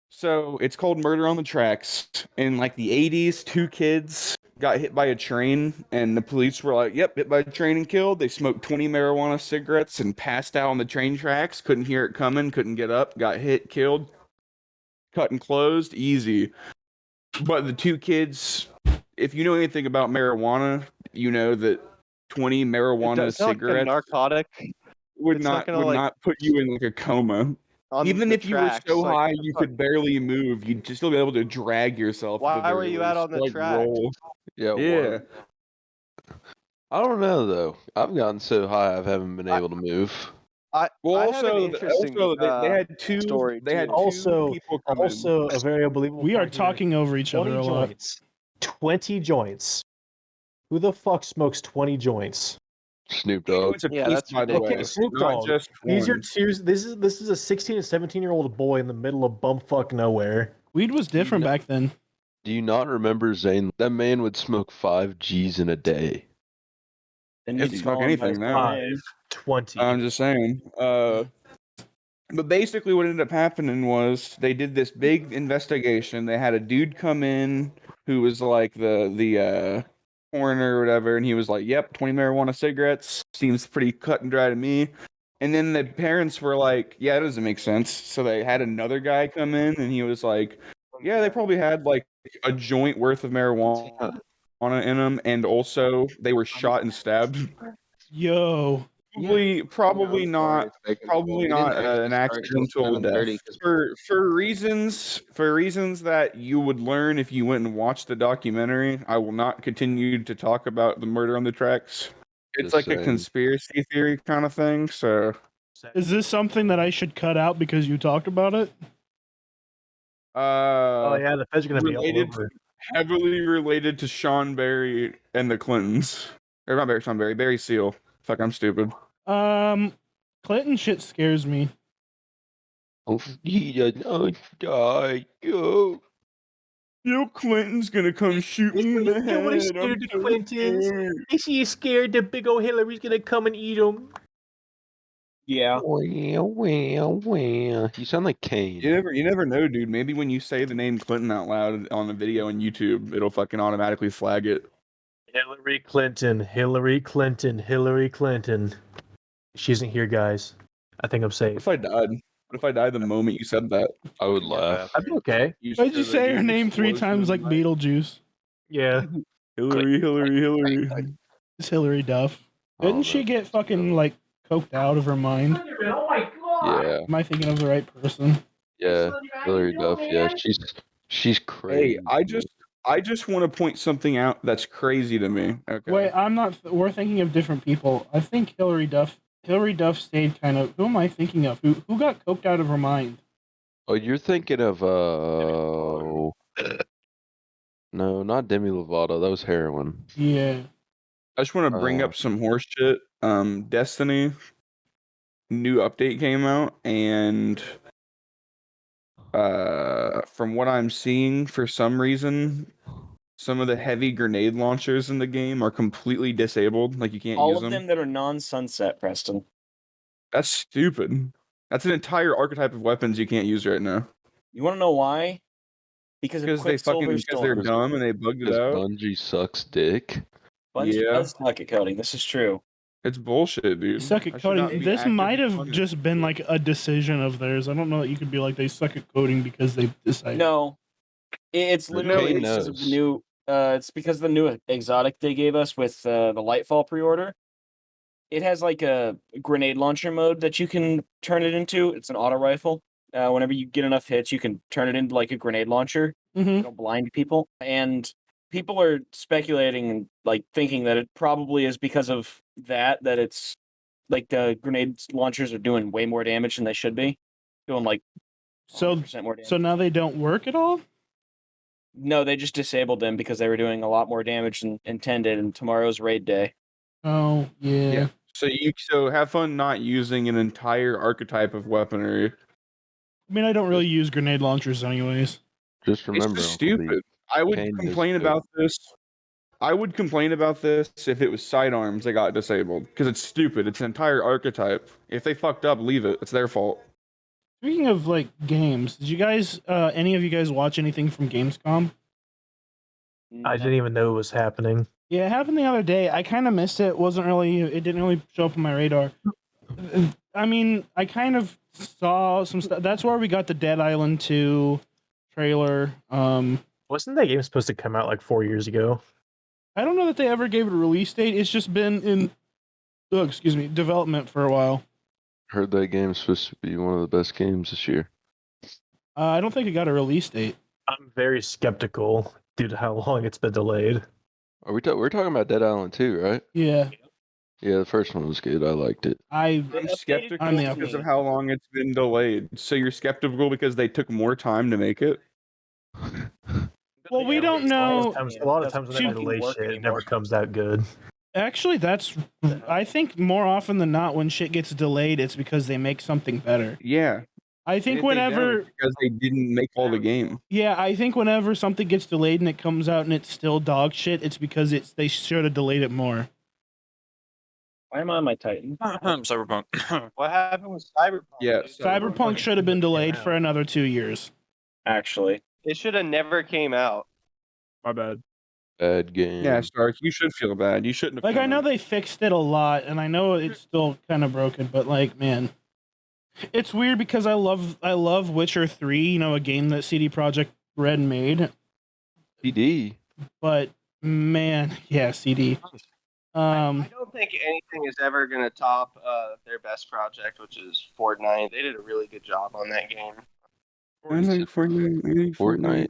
So it's called Murder on the Tracks. In like the 80s, two kids got hit by a train, and the police were like, yep, hit by a train and killed. They smoked 20 marijuana cigarettes and passed out on the train tracks. Couldn't hear it coming, couldn't get up, got hit, killed, cut and closed, easy. But the two kids, if you know anything about marijuana, you know that 20 marijuana It's not like a cigarettes narcotic. would It's not gonna, like, put you in like a coma. on Even the if you were tracks, so like, high what the you fuck? could barely move, you'd just still be able to drag yourself. at the Why were very you out least, on the like tracks? roll. Yeah. Yeah. I don't know though. I've gotten so high I haven't been able to move. Well, I have an also, interesting they had two. story, They had too. Also, people come in. also a very unbelievable. We are fact here. talking over each 20 other a lot. joints. 20 joints. Who the fuck smokes 20 joints? Snoop You know Dogg. it's a Yeah, piece, that's by the way. Okay, Snoop Not Dogg. just These are one. two. This is a 16 and 17-year-old boy in the middle of bumfuck nowhere. Weed was different back then. Do you not remember Zane? That man would smoke 5 G's in a day. Then It's you'd fuck call him anything Vice now. President. 20. I'm just saying. But basically, what ended up happening was they did this big investigation. They had a dude come in who was like the coroner or whatever, and he was like, "Yep, 20 marijuana cigarettes seems pretty cut and dry to me." And then the parents were like, "Yeah, it doesn't make sense." So they had another guy come in, and he was like, "Yeah, they probably had like a joint worth of marijuana in them, and also they were shot and stabbed." Yo. Probably not an accidental death. For reasons that you would learn if you went and watched the documentary, I will not continue to talk about the Murder on the Tracks. It's Just like a saying. conspiracy theory kind of thing. So, Is this something that I should cut out because you talked about it? Oh yeah, the feds are gonna be all related, over it. heavily related to Sean Barry and the Clintons. Or not Sean Barry, Barry Seal. Fuck, I'm stupid. Clinton shit scares me. Oh, he doesn't die. Go. Bill Clinton's gonna come shoot me in the head. I'm so scared. Is he scared that big old Hillary's gonna come and eat him? Yeah. Well. You sound like Kane. You never know, dude. Maybe when you say the name Clinton out loud on a video on YouTube, it'll fucking automatically flag it. Hillary Clinton, Hillary Clinton, Hillary Clinton. She isn't here, guys. I think I'm What safe. if I died? What if I died the moment you said that? I would laugh. I'd be okay. Why'd you say her name 3 times like Beetlejuice? Yeah. Hillary. It's Hillary Duff. I don't Didn't she know. get fucking like coked out of her mind? Yeah, Am I thinking of the right person? yeah. Hillary Duff. Yeah, she's crazy. Hey, I just want to point something out that's crazy to me. Okay. Wait, I'm not. We're thinking of different people. I think Hillary Duff stayed kind of. Who am I thinking of? Who got coked out of her mind? Oh, you're thinking of no, not Demi Lovato. That was heroin. Yeah. I just want to bring up some horse shit. Destiny new update came out, and from what I'm seeing, for some reason, some of the heavy grenade launchers in the game are completely disabled. Like you can't All use of them. them that are non-sunset, Preston. That's stupid. That's an entire archetype of weapons you can't use right now. You want to know why? Because Because they're dumb and they bugged it Because out. Bungie sucks dick. Bungie Yeah. does suck at coding. This is true. It's bullshit, dude. Suck I at should not coding. be This actively might have punished. just been like a decision of theirs. I don't know that you could be like they suck at coding because they decided. No, it's literally Kane because of the knows. new. It's because of the new exotic they gave us with the Lightfall pre-order. It has like a grenade launcher mode that you can turn it into. It's an auto rifle. Whenever you get enough hits, you can turn it into like a grenade launcher. Mm-hmm. It'll blind people, and people are speculating and like thinking that it probably is because of that it's like the grenade launchers are doing way more damage than they should be, doing like So 100% more damage. so now they don't work at all. No, they just disabled them because they were doing a lot more damage than intended, and tomorrow's raid day. Oh yeah. So have fun not using an entire archetype of weaponry. I mean, I don't really use grenade launchers anyways. Just remember, It's just stupid. I would Kane complain does good. about this. I would complain about this if it was sidearms that got disabled because it's stupid. It's an entire archetype. If they fucked up, leave it. It's their fault. Speaking of like games, did you guys, any of you guys watch anything from Gamescom? I didn't even know it was happening. Yeah, it happened the other day. I kind of missed it. It didn't really show up on my radar. I mean, I kind of saw some stuff. That's where we got the Dead Island 2 trailer. Wasn't that game supposed to come out like 4 years ago? I don't know that they ever gave it a release date. It's just been in, development for a while. Heard that game's supposed to be one of the best games this year. I don't think it got a release date. I'm very skeptical due to how long it's been delayed. Are we're talking about Dead Island 2, right? Yeah. Yeah, the first one was good. I liked it. I'm skeptical because of how long it's been delayed. So you're skeptical because they took more time to make it? Well, we don't know. A lot of times when they delay shit, it never comes out good. Actually, I think more often than not, when shit gets delayed, it's because they make something better. Yeah. I think If they don't, because they didn't make all the game. Yeah, I think whenever something gets delayed and it comes out and it's still dog shit, it's because they should have delayed it more. Why am I on my Titan? Cyberpunk. What happened with Cyberpunk? Yeah, Cyberpunk should have been delayed for another 2 years. Actually, it should have never came out. My bad. Bad game. Yeah, Stark, you should feel bad. You shouldn't have. Like, I know they fixed it a lot, and I know it's still kind of broken, but like, man, it's weird because I love Witcher 3, you know, a game that CD Projekt Red made. CD. But man, yeah, CD. I don't think anything is ever going to top their best project, which is Fortnite. They did a really good job on that game. I like Fortnite.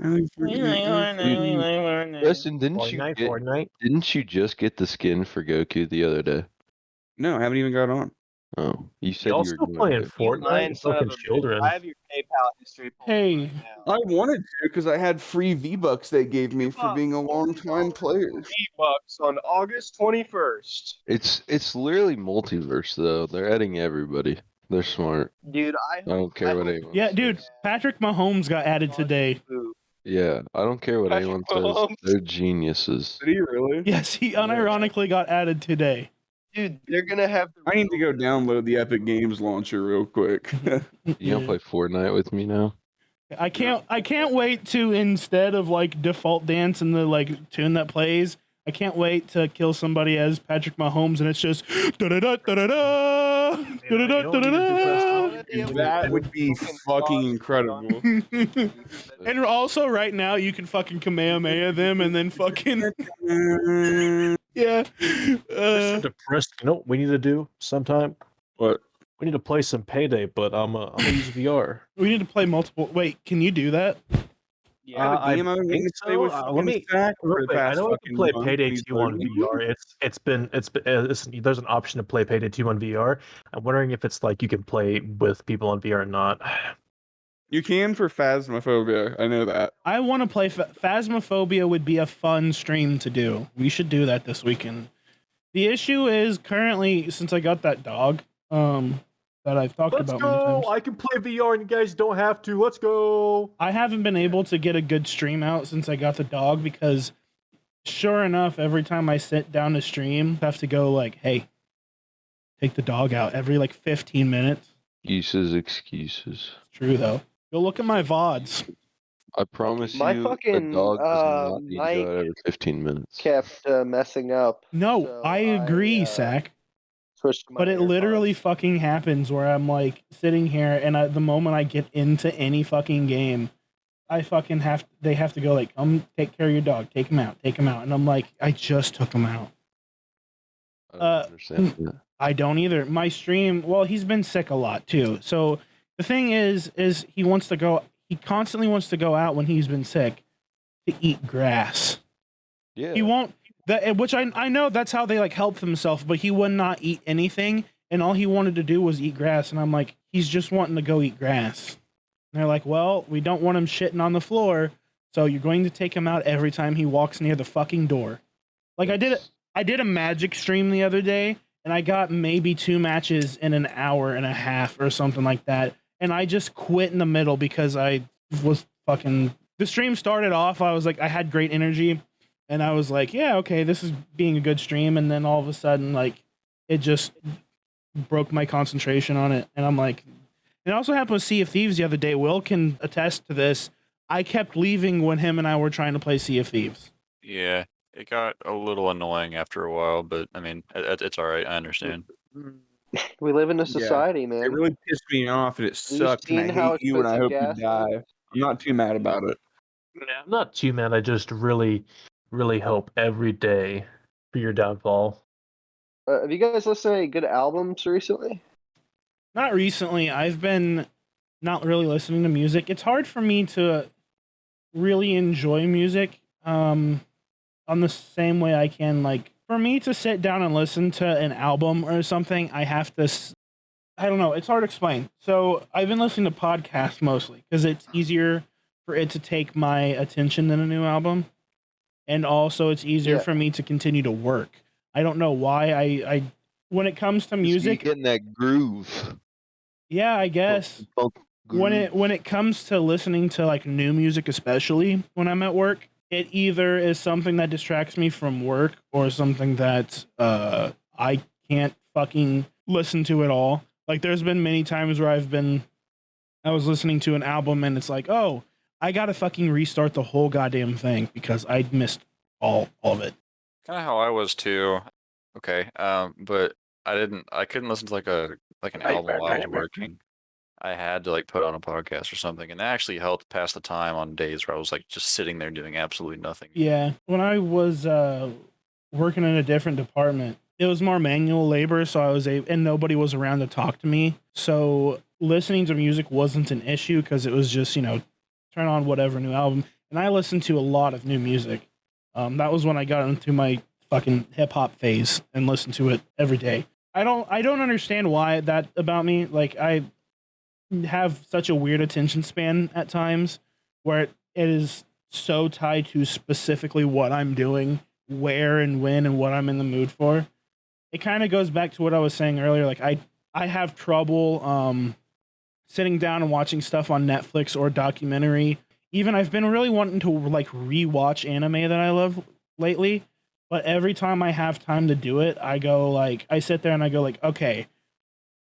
Tristan, didn't you just get the skin for Goku the other day? No, I haven't even got on. Oh, you said Y'all you were still playing Fortnite? Fucking children. I have your PayPal history. Hey, I wanted to because I had free V-Bucks they gave me for being a long-time player. V-Bucks on August 21st. It's literally multiverse though. They're adding everybody. They're smart. Dude, I don't care what anyone yeah, says. Dude, Patrick Mahomes got added today. Yeah, I don't care what Patrick anyone says. Mahomes. They're geniuses. Did he really? Yes, he unironically got added today. Dude, they're gonna have. I need to go download the Epic Games launcher real quick. You don't play Fortnite with me now? I can't wait to, instead of like default dance and the like tune that plays, I can't wait to kill somebody as Patrick Mahomes and it's just da da da da da da da da da da. That would be fucking incredible. And also right now you can fucking Kamehameha them and then fucking yeah. I'm depressed. You know what we need to do sometime? What? We need to play some Payday, but I'm gonna use VR. We need to play multiple. Wait, can you do that? Yeah, I think so. Let me. I know I can play Payday 2 on VR. There's an option to play Payday 2 on VR. I'm wondering if it's like you can play with people on VR or not. You can for Phasmophobia. I know that. I want to play Phasmophobia. Would be a fun stream to do. We should do that this weekend. The issue is currently, since I got that dog, that I've talked about many times. I can play VR and you guys don't have to. Let's go. I haven't been able to get a good stream out since I got the dog because, sure enough, every time I sit down to stream, I have to go like, hey, take the dog out every like 15 minutes. Excuses. True, though. Go look at my VODs. I promise My you, fucking, a dog does not need to mic go out every 15 minutes. Kept messing up. No, So I agree, Zach. Switched to my But it AirPods. literally fucking happens where I'm like sitting here and the moment I get into any fucking game, I fucking they have to go like, come take care of your dog, take him out. And I'm like, I just took him out. I don't understand that. I don't either. My stream, well, he's been sick a lot too. So the thing is he constantly wants to go out when he's been sick to eat grass. Yeah. He won't, which I know that's how they like help himself, but he would not eat anything. And all he wanted to do was eat grass. And I'm like, he's just wanting to go eat grass. And they're like, well, we don't want him shitting on the floor. So you're going to take him out every time he walks near the fucking door. Like I did a magic stream the other day and I got maybe 2 matches in an hour and a half or something like that. And I just quit in the middle because I was fucking. The stream started off, I was like, I had great energy, and I was like, yeah, okay, this is being a good stream. And then all of a sudden, like, it just broke my concentration on it. And I'm like, it also happened with Sea of Thieves the other day. Will can attest to this. I kept leaving when him and I were trying to play Sea of Thieves. Yeah, it got a little annoying after a while, but I mean, it's all right. I understand. We live in a society, man. It really pissed me off, and it sucked. And I hate you, and I hope you die. I'm not too mad about it. Yeah, I'm not too mad. I just really, really hope every day for your downfall. Have you guys listened to any good albums recently? Not recently. I've been not really listening to music. It's hard for me to really enjoy music on the same way I can, like, for me to sit down and listen to an album or something, I have to, I don't know, it's hard to explain. So I've been listening to podcasts mostly because it's easier for it to take my attention than a new album. And also it's easier for me to continue to work. I don't know why I when it comes to music, getting that groove. Yeah, I guess. When it comes to listening to like new music, especially when I'm at work, it either is something that distracts me from work or something that I can't fucking listen to at all. Like there's been many times where I was listening to an album and it's like, oh, I gotta fucking restart the whole goddamn thing because I missed all of it. Kind of how I was too. Okay, but I couldn't listen to like an album while I was working. I had to like put on a podcast or something, and that actually helped pass the time on days where I was like just sitting there doing absolutely nothing. Yeah, when I was working in a different department, it was more manual labor, so I was and nobody was around to talk to me. So listening to music wasn't an issue because it was just, turn on whatever new album. And I listened to a lot of new music. That was when I got into my fucking hip hop phase and listened to it every day. I don't understand why that about me. Like I have such a weird attention span at times where it is so tied to specifically what I'm doing, where and when and what I'm in the mood for. It kind of goes back to what I was saying earlier. Like I have trouble sitting down and watching stuff on Netflix or documentary. Even I've been really wanting to like rewatch anime that I love lately, but every time I have time to do it, I sit there and I go like, okay,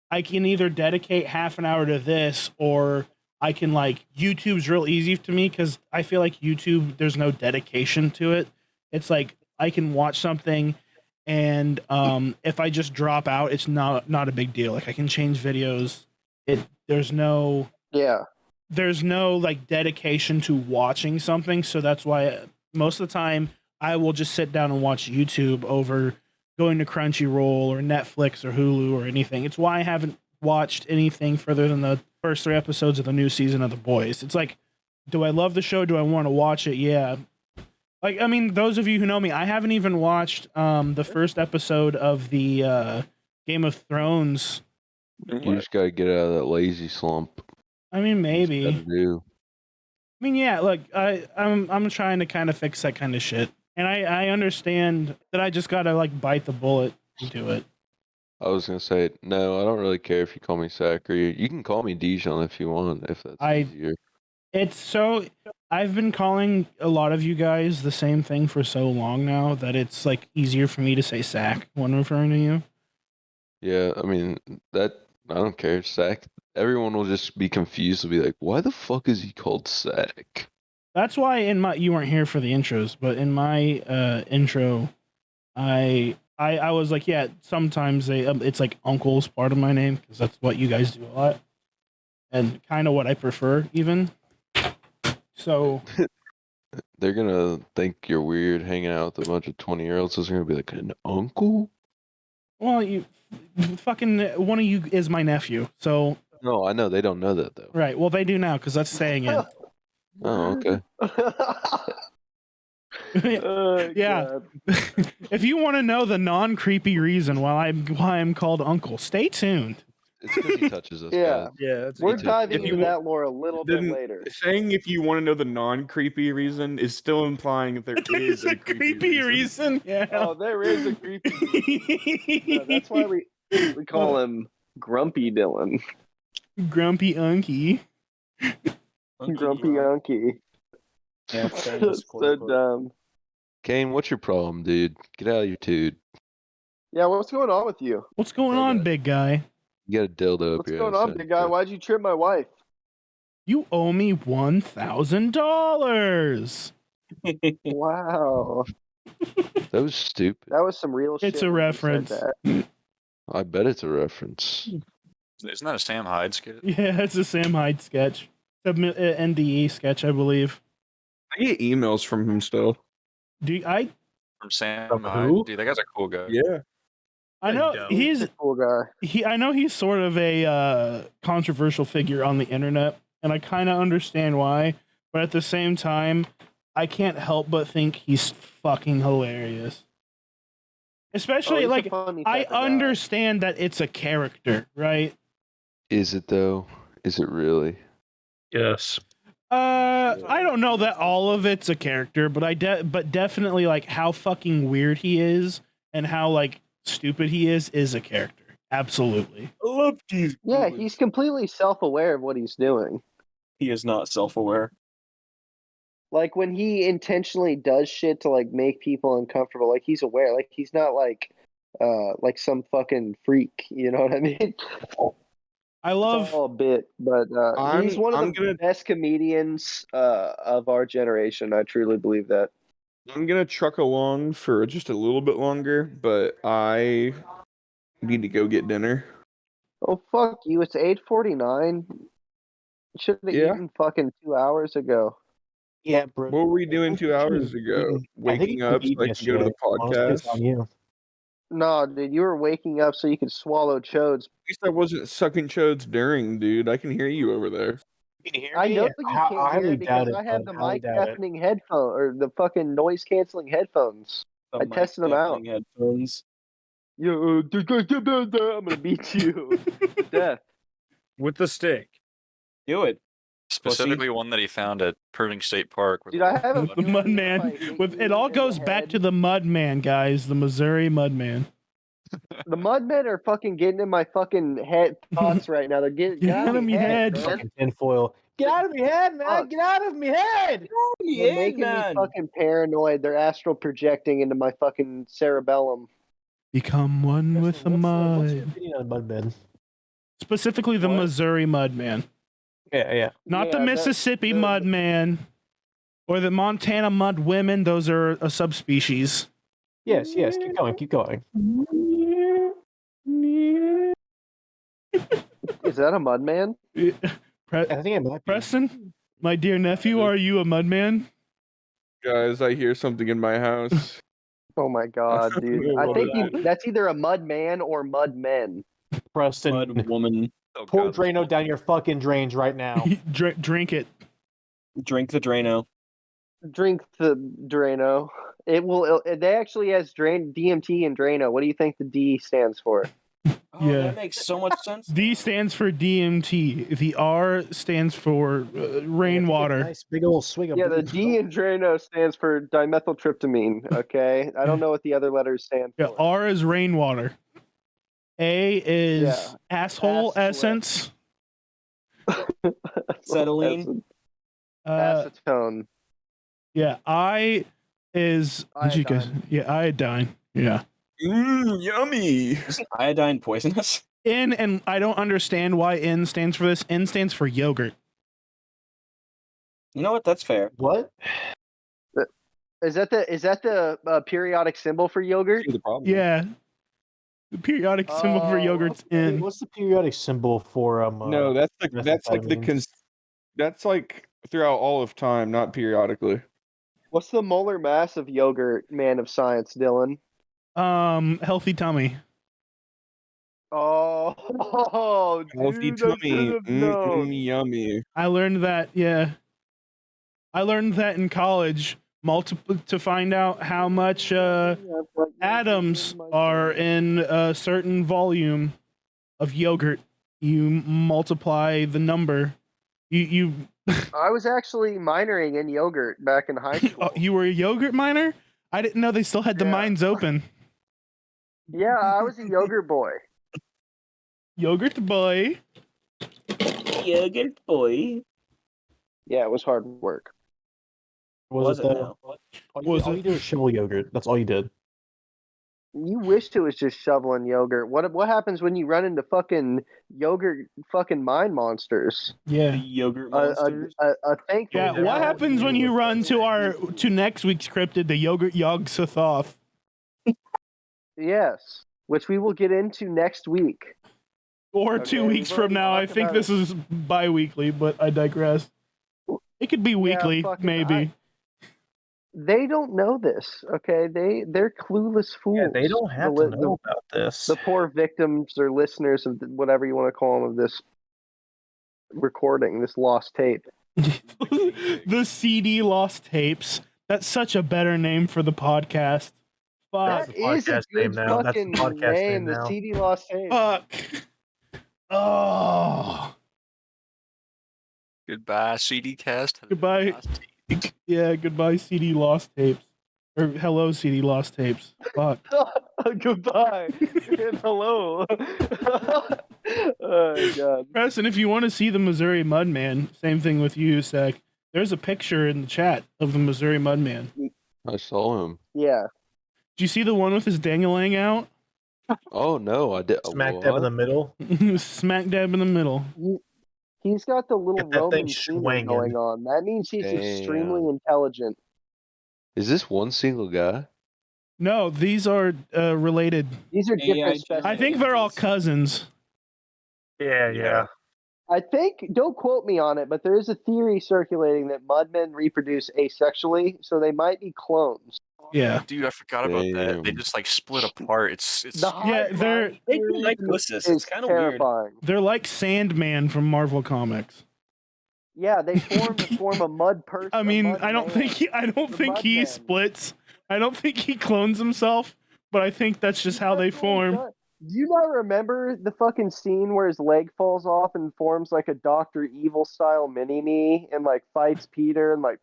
I can either dedicate half an hour to this or I can YouTube's real easy to me because I feel like YouTube, there's no dedication to it. It's like I can watch something and if I just drop out, it's not a big deal. Like I can change videos. There's no dedication to watching something. So that's why most of the time I will just sit down and watch YouTube over going to Crunchyroll or Netflix or Hulu or anything. It's why I haven't watched anything further than the first 3 episodes of the new season of The Boys. It's like, do I love the show? Do I want to watch it? Yeah. Like, I mean, those of you who know me, I haven't even watched the first episode of the Game of Thrones. You just gotta get out of that lazy slump. I mean, maybe. I mean, yeah, look, I'm trying to kind of fix that kind of shit. And I understand that I just gotta bite the bullet and do it. I was gonna say, no, I don't really care if you call me Zach or you can call me Dijon if you want, if that's easier. I've been calling a lot of you guys the same thing for so long now that it's easier for me to say Zach when referring to you. Yeah, I mean, I don't care, Zach. Everyone will just be confused. They'll be like, why the fuck is he called Zach? That's why you weren't here for the intros, but in my intro, I was like, yeah, sometimes it's like uncle's part of my name because that's what you guys do a lot, and kind of what I prefer even. So they're gonna think you're weird hanging out with a bunch of 20-year-olds. So they're gonna be like, an uncle? Well, you fucking one of you is my nephew, so. No, I know they don't know that though. Right. Well, they do now because that's staying in. Oh, okay. Yeah. If you want to know the non-creepy reason why I'm called Uncle, stay tuned. It's because he touches us, Yeah. guys. Yeah, that's We're too. diving If you into wa- that lore a little bit Then later. saying if you want to know the non-creepy reason is still implying that there There's is a creepy reason. Yeah. Oh, there is a creepy reason. Yeah, that's why we call him Grumpy Dylan. Grumpy Unky. Grumpy Unky. Yeah, famous, quote, So unquote. dumb. Kane, what's your problem, dude? Get out of your dude. Yeah, what's going on with you? What's going on, big guy? You got a dildo up What's your going ass, on, big guy? Why'd you trip my wife? You owe me $1,000. Wow. That was stupid. That was some real shit. It's a when you said reference. that. I bet it's a reference. Isn't that a Sam Hyde skit? Yeah, it's a Sam Hyde sketch. It's a NDE sketch, I believe. I get emails from him still. From Sam From Hyde? who? Dude, that guy's a cool guy. Yeah. I know He's a cool guy. I know he's sort of a controversial figure on the internet, and I kind of understand why, but at the same time, I can't help but think he's fucking hilarious. Especially, he's a like, funny I type of guy. understand that it's a character, right? Is it though? Is it really? Yes. I don't know that all of it's a character, but but definitely, like, how fucking weird he is and how, like, stupid he is a character. Absolutely. I love these. Yeah, he's completely self-aware of what he's doing. He is not self-aware. Like when he intentionally does shit to like make people uncomfortable, like he's aware. Like he's not like some fucking freak. You know what I mean? I love It's all a bit, but he's one of the best comedians of our generation. I truly believe that. I'm gonna truck along for just a little bit longer, but I need to go get dinner. Oh fuck you! It's 8:49. Should have eaten fucking 2 hours ago. Yeah, bro. What were we doing 2 hours ago? Waking up so I could go to the podcast? On you. No, dude, you were waking up so you could swallow chodes. At least I wasn't sucking chodes during, dude. I can hear you over there. Can you hear I me? know you can't hear it because I have the mic deafening headphone or the fucking noise canceling headphones. I tested them out. Headphones. I'm gonna beat you to death. With the stick. Do it. Specifically one that he found at Pershing State Park. Dude, I have a the Mudman. It all goes back to the Mudman, guys. The Missouri Mudman. The Mudmen are fucking getting in my fucking head thoughts right now. They're getting out of me head. Fucking tinfoil. Get out of me head, man! Get out of me head! They're making me fucking paranoid. They're astral projecting into my fucking cerebellum. Become one with the mud. What's your opinion on Mudmen? Specifically, the Missouri Mudman. Yeah. Not the Mississippi Mudman or the Montana Mud Women. Those are a subspecies. Yes. Keep going. Is that a Mudman? I think it might be. Preston, my dear nephew, are you a Mudman? Guys, I hear something in my house. Oh my god, dude! I think that's either a Mudman or Mudmen. Preston, Mud woman. pour Drano down your fucking drains right now. Drink it. Drink the Drano. Drink the Drano. It will. They actually has DMT and Drano. What do you think the D stands for? Oh, Yeah. that makes so much sense. D stands for DMT. The R stands for rainwater. Nice big old swig of Yeah, the booze. D in Drano stands for dimethyltryptamine. Okay, I don't know what the other letters stand Yeah, for. R is rainwater. A is asshole essence. Acetylene. Acetone. Yeah, I is iodine. Yeah. Yummy. Isn't iodine poisonous? N, and I don't understand why N stands for this. N stands for yogurt. You know what? That's fair. What? Is that the periodic symbol for yogurt? The problem. Yeah. The periodic symbol for yogurt's N. What's the periodic symbol for No, that's like methamphetamines? that's like throughout all of time, not periodically. What's the molar mass of yogurt, man of science, Dylan? Healthy tummy. Oh, Healthy dude, I tummy. should have known. Yummy. I learned that, yeah. I learned that in college, to find out how much atoms are in a certain volume of yogurt. You multiply the number. You I was actually minoring in yogurt back in high school. you were a yogurt miner? I didn't know they still had the mines open. Yeah, I was a yogurt boy. Yogurt boy. Yogurt boy. Yeah, it was hard work. Was it though? All you did was shovel yogurt. That's all you did. You wished it was just shoveling yogurt. What happens when you run into fucking yogurt fucking mine monsters? Yeah. Yogurt monsters. A thankful. Yeah, what happens when you run to next week's cryptid, the Yogurt Yog Sothoth? Yes, which we will get into next week. Or 2 weeks from now. I think this is bi-weekly, but I digress. It could be weekly, maybe. They don't know this, okay? They're clueless fools. Yeah, they don't have to know about this. The poor victims or listeners of whatever you want to call them of this recording, this lost tape. The CD Lost Tapes. That's such a better name for the podcast. Fuck. That is a good fucking name, the CD Lost Tapes. Fuck. Oh. Goodbye, CD cast. Goodbye. Yeah, goodbye, CD Lost Tapes. Or hello, CD Lost Tapes. Fuck. Goodbye. And hello. Oh, God. Preston, if you want to see the Missouri Mudman, same thing with you, Sec. There's a picture in the chat of the Missouri Mudman. I saw him. Yeah. Did you see the one with his dangling out? Oh, no, I did. Smack dab in the middle. Smack dab in the middle. He's got the little Roman swinging going on. That means he's extremely intelligent. Is this one single guy? No, these are related. These are different specimens. I think they're all cousins. Yeah. I think, don't quote me on it, but there is a theory circulating that mudmen reproduce asexually, so they might be clones. Yeah. Dude, I forgot about that. They just like split apart. It's they're like it's kind of weird. They're like Sandman from Marvel Comics. Yeah, they form a mud person. I mean, I don't think he splits. I don't think he clones himself, but I think that's just how they form. Do you not remember the fucking scene where his leg falls off and forms like a Dr. Evil style mini-me and like fights Peter and like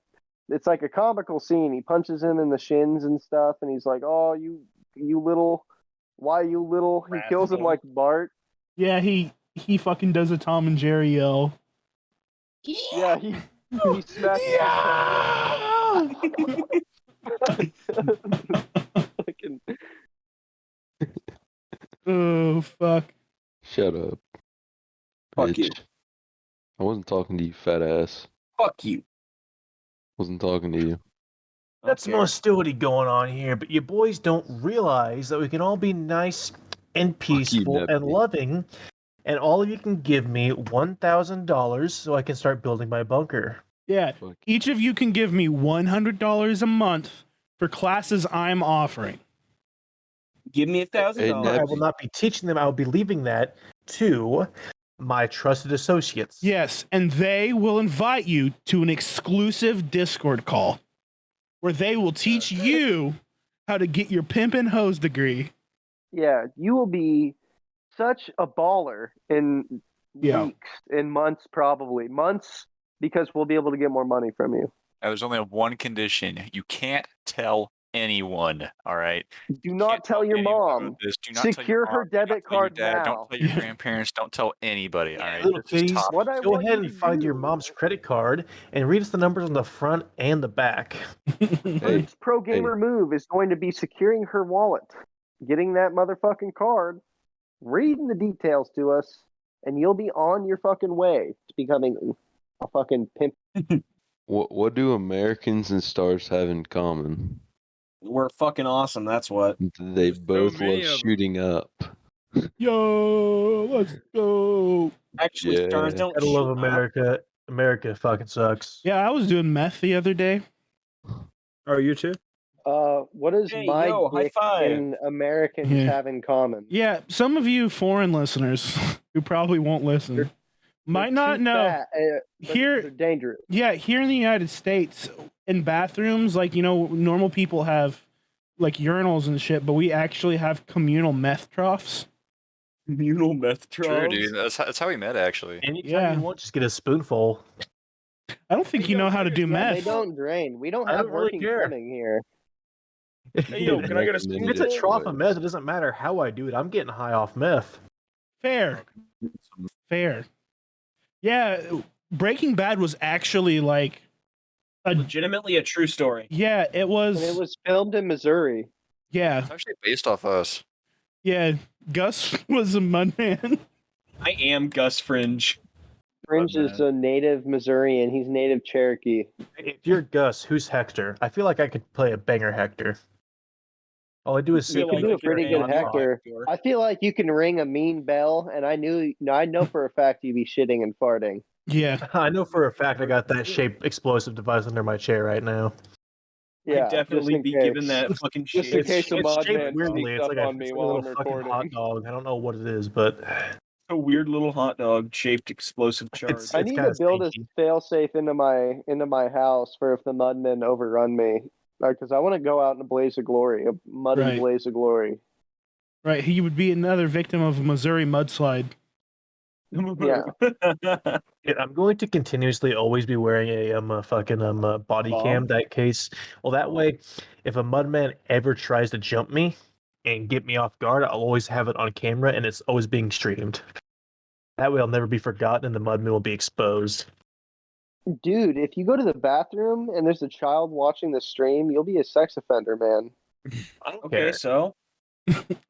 it's like a comical scene. He punches him in the shins and stuff and he's like, "Oh, you little, why you little?" He kills him like Bart. Yeah, he fucking does a Tom and Jerry yell. Yeah, he smacks. Yeah! Fucking. Oh, fuck. Shut up. Fuck bitch. you. I wasn't talking to you, fat ass. Fuck you. Wasn't talking to you. That's some hostility going on here, but you boys don't realize that we can all be nice and peaceful and loving, and all of you can give me $1,000 so I can start building my bunker. Yeah, each of you can give me $100 a month for classes I'm offering. Give me $1,000. I will not be teaching them. I will be leaving that to my trusted associates. Yes, and they will invite you to an exclusive Discord call where they will teach you how to get your pimp and hose degree. Yeah, you will be such a baller in weeks, in months, probably. Months, because we'll be able to get more money from you. There's only one condition. You can't tell anyone, all right? Do not tell your mom. Secure her debit card now. Don't tell your grandparents. Don't tell anybody, all right? Little kitties, go ahead and find your mom's credit card and read us the numbers on the front and the back. First pro gamer move is going to be securing her wallet, getting that motherfucking card, reading the details to us, and you'll be on your fucking way to becoming a fucking pimp. What do Americans and stars have in common? We're fucking awesome, that's what. They both love shooting up. Yo, let's go. Actually, stars don't I love America. Up. America fucking sucks. Yeah, I was doing meth the other day. Oh, you too? What does dick and Americans have in common? Yeah, some of you foreign listeners who probably won't listen might not know. Here, they're dangerous. Yeah, here in the United States, in bathrooms, like, you know, normal people have like urinals and shit, but we actually have communal meth troughs. Communal meth True, trials. dude. That's how we met, actually. Anytime you want, just get a spoonful. I don't think you know how to do Yeah, meth. they don't drain. We don't I have don't really working care. plumbing here. Hey, yo, can I get a Recommended It's a it trough of twice. meth. It doesn't matter how I do it. I'm getting high off meth. Fair. Yeah, Breaking Bad was actually like legitimately a true story. Yeah, it was. And it was filmed in Missouri. Yeah. It's actually based off us. Yeah, Gus was a mudman. I am Gus Fringe. Fringe is a native Missourian. He's native Cherokee. If you're Gus, who's Hector? I feel like I could play a banger Hector. All I do is You can do a pretty good Hector. I feel like you can ring a mean bell, and I know for a fact you'd be shitting and farting. Yeah, I know for a fact I got that shaped explosive device under my chair right now. Yeah, I'd definitely be given that fucking shit. Just in case a It's mod shaped man weirdly. sneaks It's up like a, on me it's like a while I'm little fucking recording. hot dog. I don't know what it is, but a weird little hot dog shaped explosive charge. I need to build a failsafe into my house for if the mudmen overrun me, because I want to go out in a blaze of glory, a muddy Right. blaze of glory. right. He would be another victim of a Missouri mudslide. Yeah. Yeah, I'm going to continuously always be wearing a fucking body cam. That case, well, that way, if a mudman ever tries to jump me and get me off guard, I'll always have it on camera and it's always being streamed. That way, I'll never be forgotten and the mudman will be exposed. Dude, if you go to the bathroom and there's a child watching the stream, you'll be a sex offender, man. Okay, so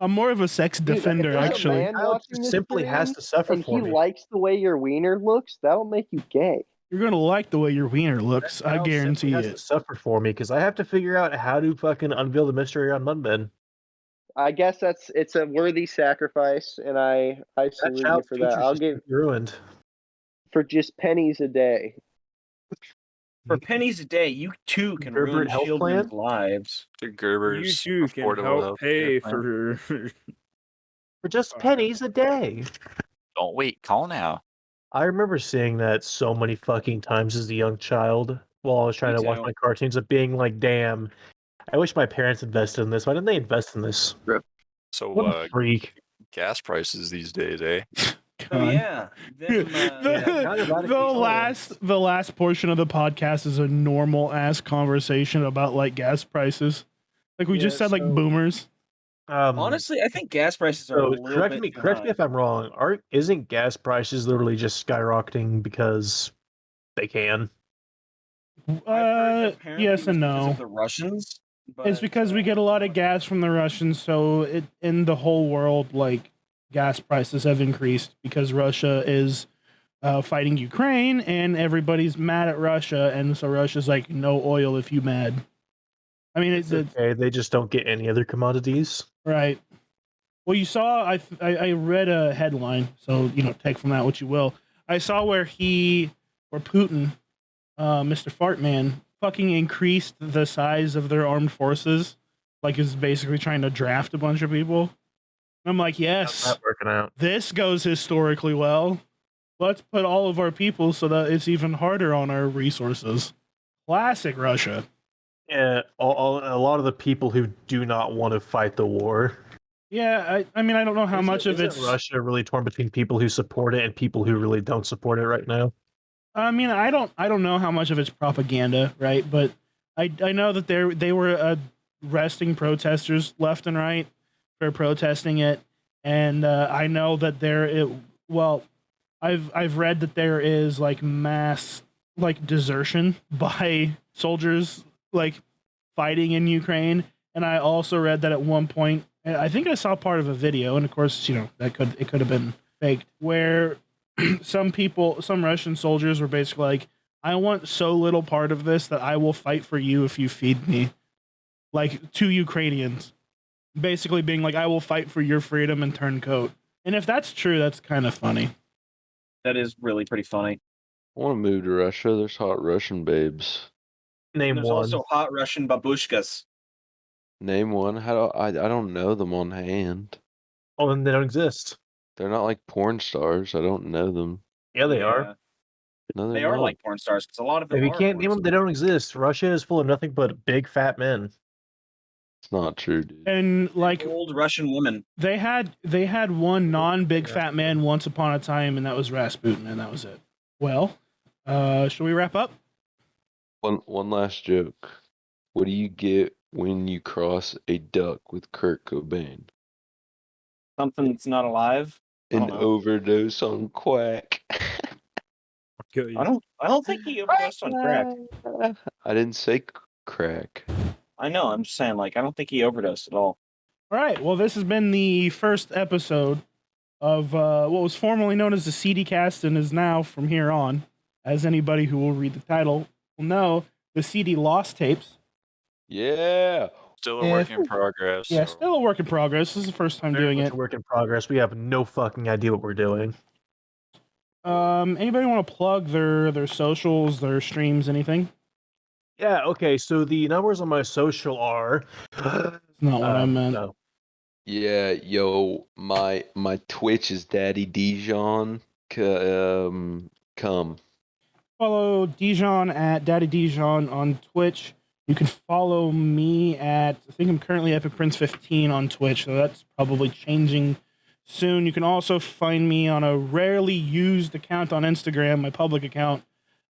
I'm more of a sex defender, if there's actually. a man watching this simply stream has to suffer and for he me. likes the way your wiener looks, that'll make you gay. You're gonna like the way your wiener looks. I guarantee Has to it. suffer for me because I have to figure out how to fucking unveil the mystery on mudmen. I guess it's a worthy sacrifice, and I That salute you child's for that. future's I'll just give ruined. for just pennies a day. for pennies a day, you too can Gerber ruin health children's plan? lives. The Gerber's You too can affordable help health pay care plan. for. For just pennies a day. Don't wait. Call now. I remember seeing that so many fucking times as a young child while I was trying Me to watch too. my cartoons of being like, damn, I wish my parents invested in this. Why didn't they invest in this? So, What a freak. gas prices these days, eh? Oh yeah. Them, the last portion of the podcast is a normal ass conversation about like gas prices. Like we just said, like boomers. honestly, I think gas prices are a So little correct bit me too correct me high. if I'm wrong. Isn't gas prices literally just skyrocketing because they can? Yes and Because no. of the Russians. It's because we get a lot of gas from the Russians, so in the whole world, like gas prices have increased because Russia is fighting Ukraine, and everybody's mad at Russia, and so Russia's like, no oil if you mad. I mean, it's okay. They just don't get any other commodities, right. Well, you saw, I read a headline, so take from that what you will. I saw where Putin, Mr. Fartman, fucking increased the size of their armed forces, like is basically trying to draft a bunch of people. I'm like, yes, not working out. This goes historically well. Let's put all of our people so that it's even harder on our resources. Classic Russia. Yeah, a lot of the people who do not want to fight the war. Yeah, I mean, I don't know how much of it's Russia really torn between people who support it and people who really don't support it right now. I mean, I don't know how much of it's propaganda, right? But I know that they were arresting protesters left and right for protesting it, and I know that I've read that there is like mass like desertion by soldiers like fighting in Ukraine, and I also read that at one point, I think I saw part of a video, and of course, it could have been faked, where some Russian soldiers were basically like, I want so little part of this that I will fight for you if you feed me. Like, to Ukrainians. Basically being like, I will fight for your freedom and turncoat. And if that's true, that's kind of funny. That is really pretty funny. I want to move to Russia. There's hot Russian babes. There's also hot Russian babushkas. Name one. I don't know them on hand. Oh, then they don't exist. They're not like porn stars. I don't know them. Yeah, they are. No, They are like porn stars because a lot of them If you are can't porn name them, they don't exist. Russia is full of nothing but big fat men. It's not true, dude. And like Old Russian woman. they had one non-big fat man once upon a time, and that was Rasputin, and that was it. Well, should we wrap up? One last joke. What do you get when you cross a duck with Kurt Cobain? Something that's not alive. An overdose on quack. Kill you. I don't think he overdosed on crack. I didn't say crack. I know. I'm just saying, like, I don't think he overdosed at all. All right. Well, this has been the first episode of what was formerly known as the CD Cast and is now, from here on, as anybody who will read the title will know, the CD Lost Tapes. Yeah. Still a work in progress. Yeah, so- still a work in progress. This is the first time doing it. Work in progress. We have no fucking idea what we're doing. Anybody want to plug their socials, their streams, anything? Yeah. Okay. So the numbers on my social are. That's not what I meant. No. Yeah, yo, my Twitch is Daddy Dijon. Come. Follow Dijon at Daddy Dijon on Twitch. You can follow me at, I think I'm currently Epic Prince 15 on Twitch, so that's probably changing soon. You can also find me on a rarely used account on Instagram, my public account,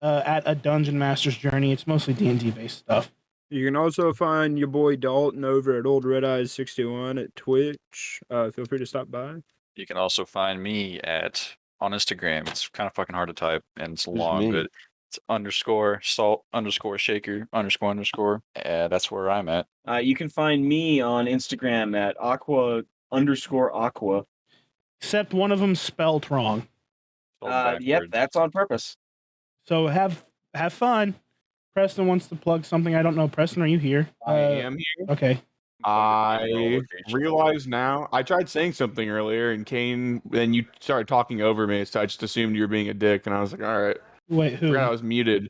at A Dungeon Master's Journey. It's mostly D&D based stuff. You can also find your boy Dalton over at Old Red Eyes 61 at Twitch. Feel free to stop by. You can also find me on Instagram. It's kind of fucking hard to type and it's long, me? but it's _salt_shaker___. That's where I'm at. You can find me on Instagram at aqua_aqua. Except one of them spelled wrong. Spelled Yep, backwards. that's on purpose. So have fun. Preston wants to plug something. I don't know. Preston, are you here? I am here. Okay. I realize now. I tried saying something earlier, and Kane. Then you started talking over me, so I just assumed you were being a dick, and I was like, "All right." Wait, who? Forgot I was muted.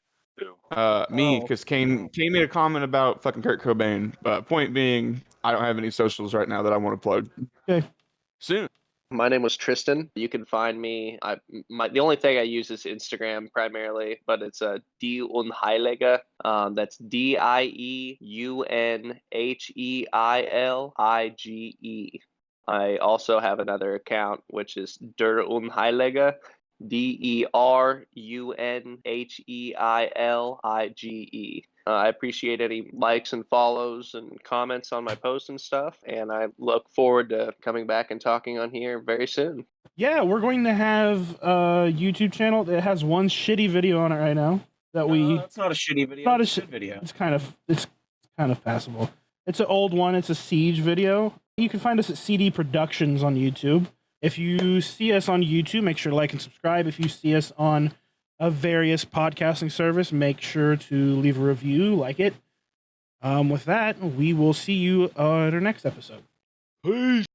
Me, because Kane made a comment about fucking Kurt Cobain. Point being, I don't have any socials right now that I want to plug. Okay. Soon. My name was Tristan. You can find me. The only thing I use is Instagram primarily, but it's derunheilige. That's DIEUNHEILIGE. I also have another account which is derunheilige. DERUNHEILIGE. I appreciate any likes and follows and comments on my posts and stuff, and I look forward to coming back and talking on here very soon. Yeah, we're going to have a YouTube channel that has one shitty video on it right now. It's not a shitty video. Not it's a good video. It's kind of passable. It's an old one. It's a Siege video. You can find us at CD Productions on YouTube. If you see us on YouTube, make sure to like and subscribe. If you see us on a various podcasting service, make sure to leave a review, like it. With that, we will see you at our next episode. Peace.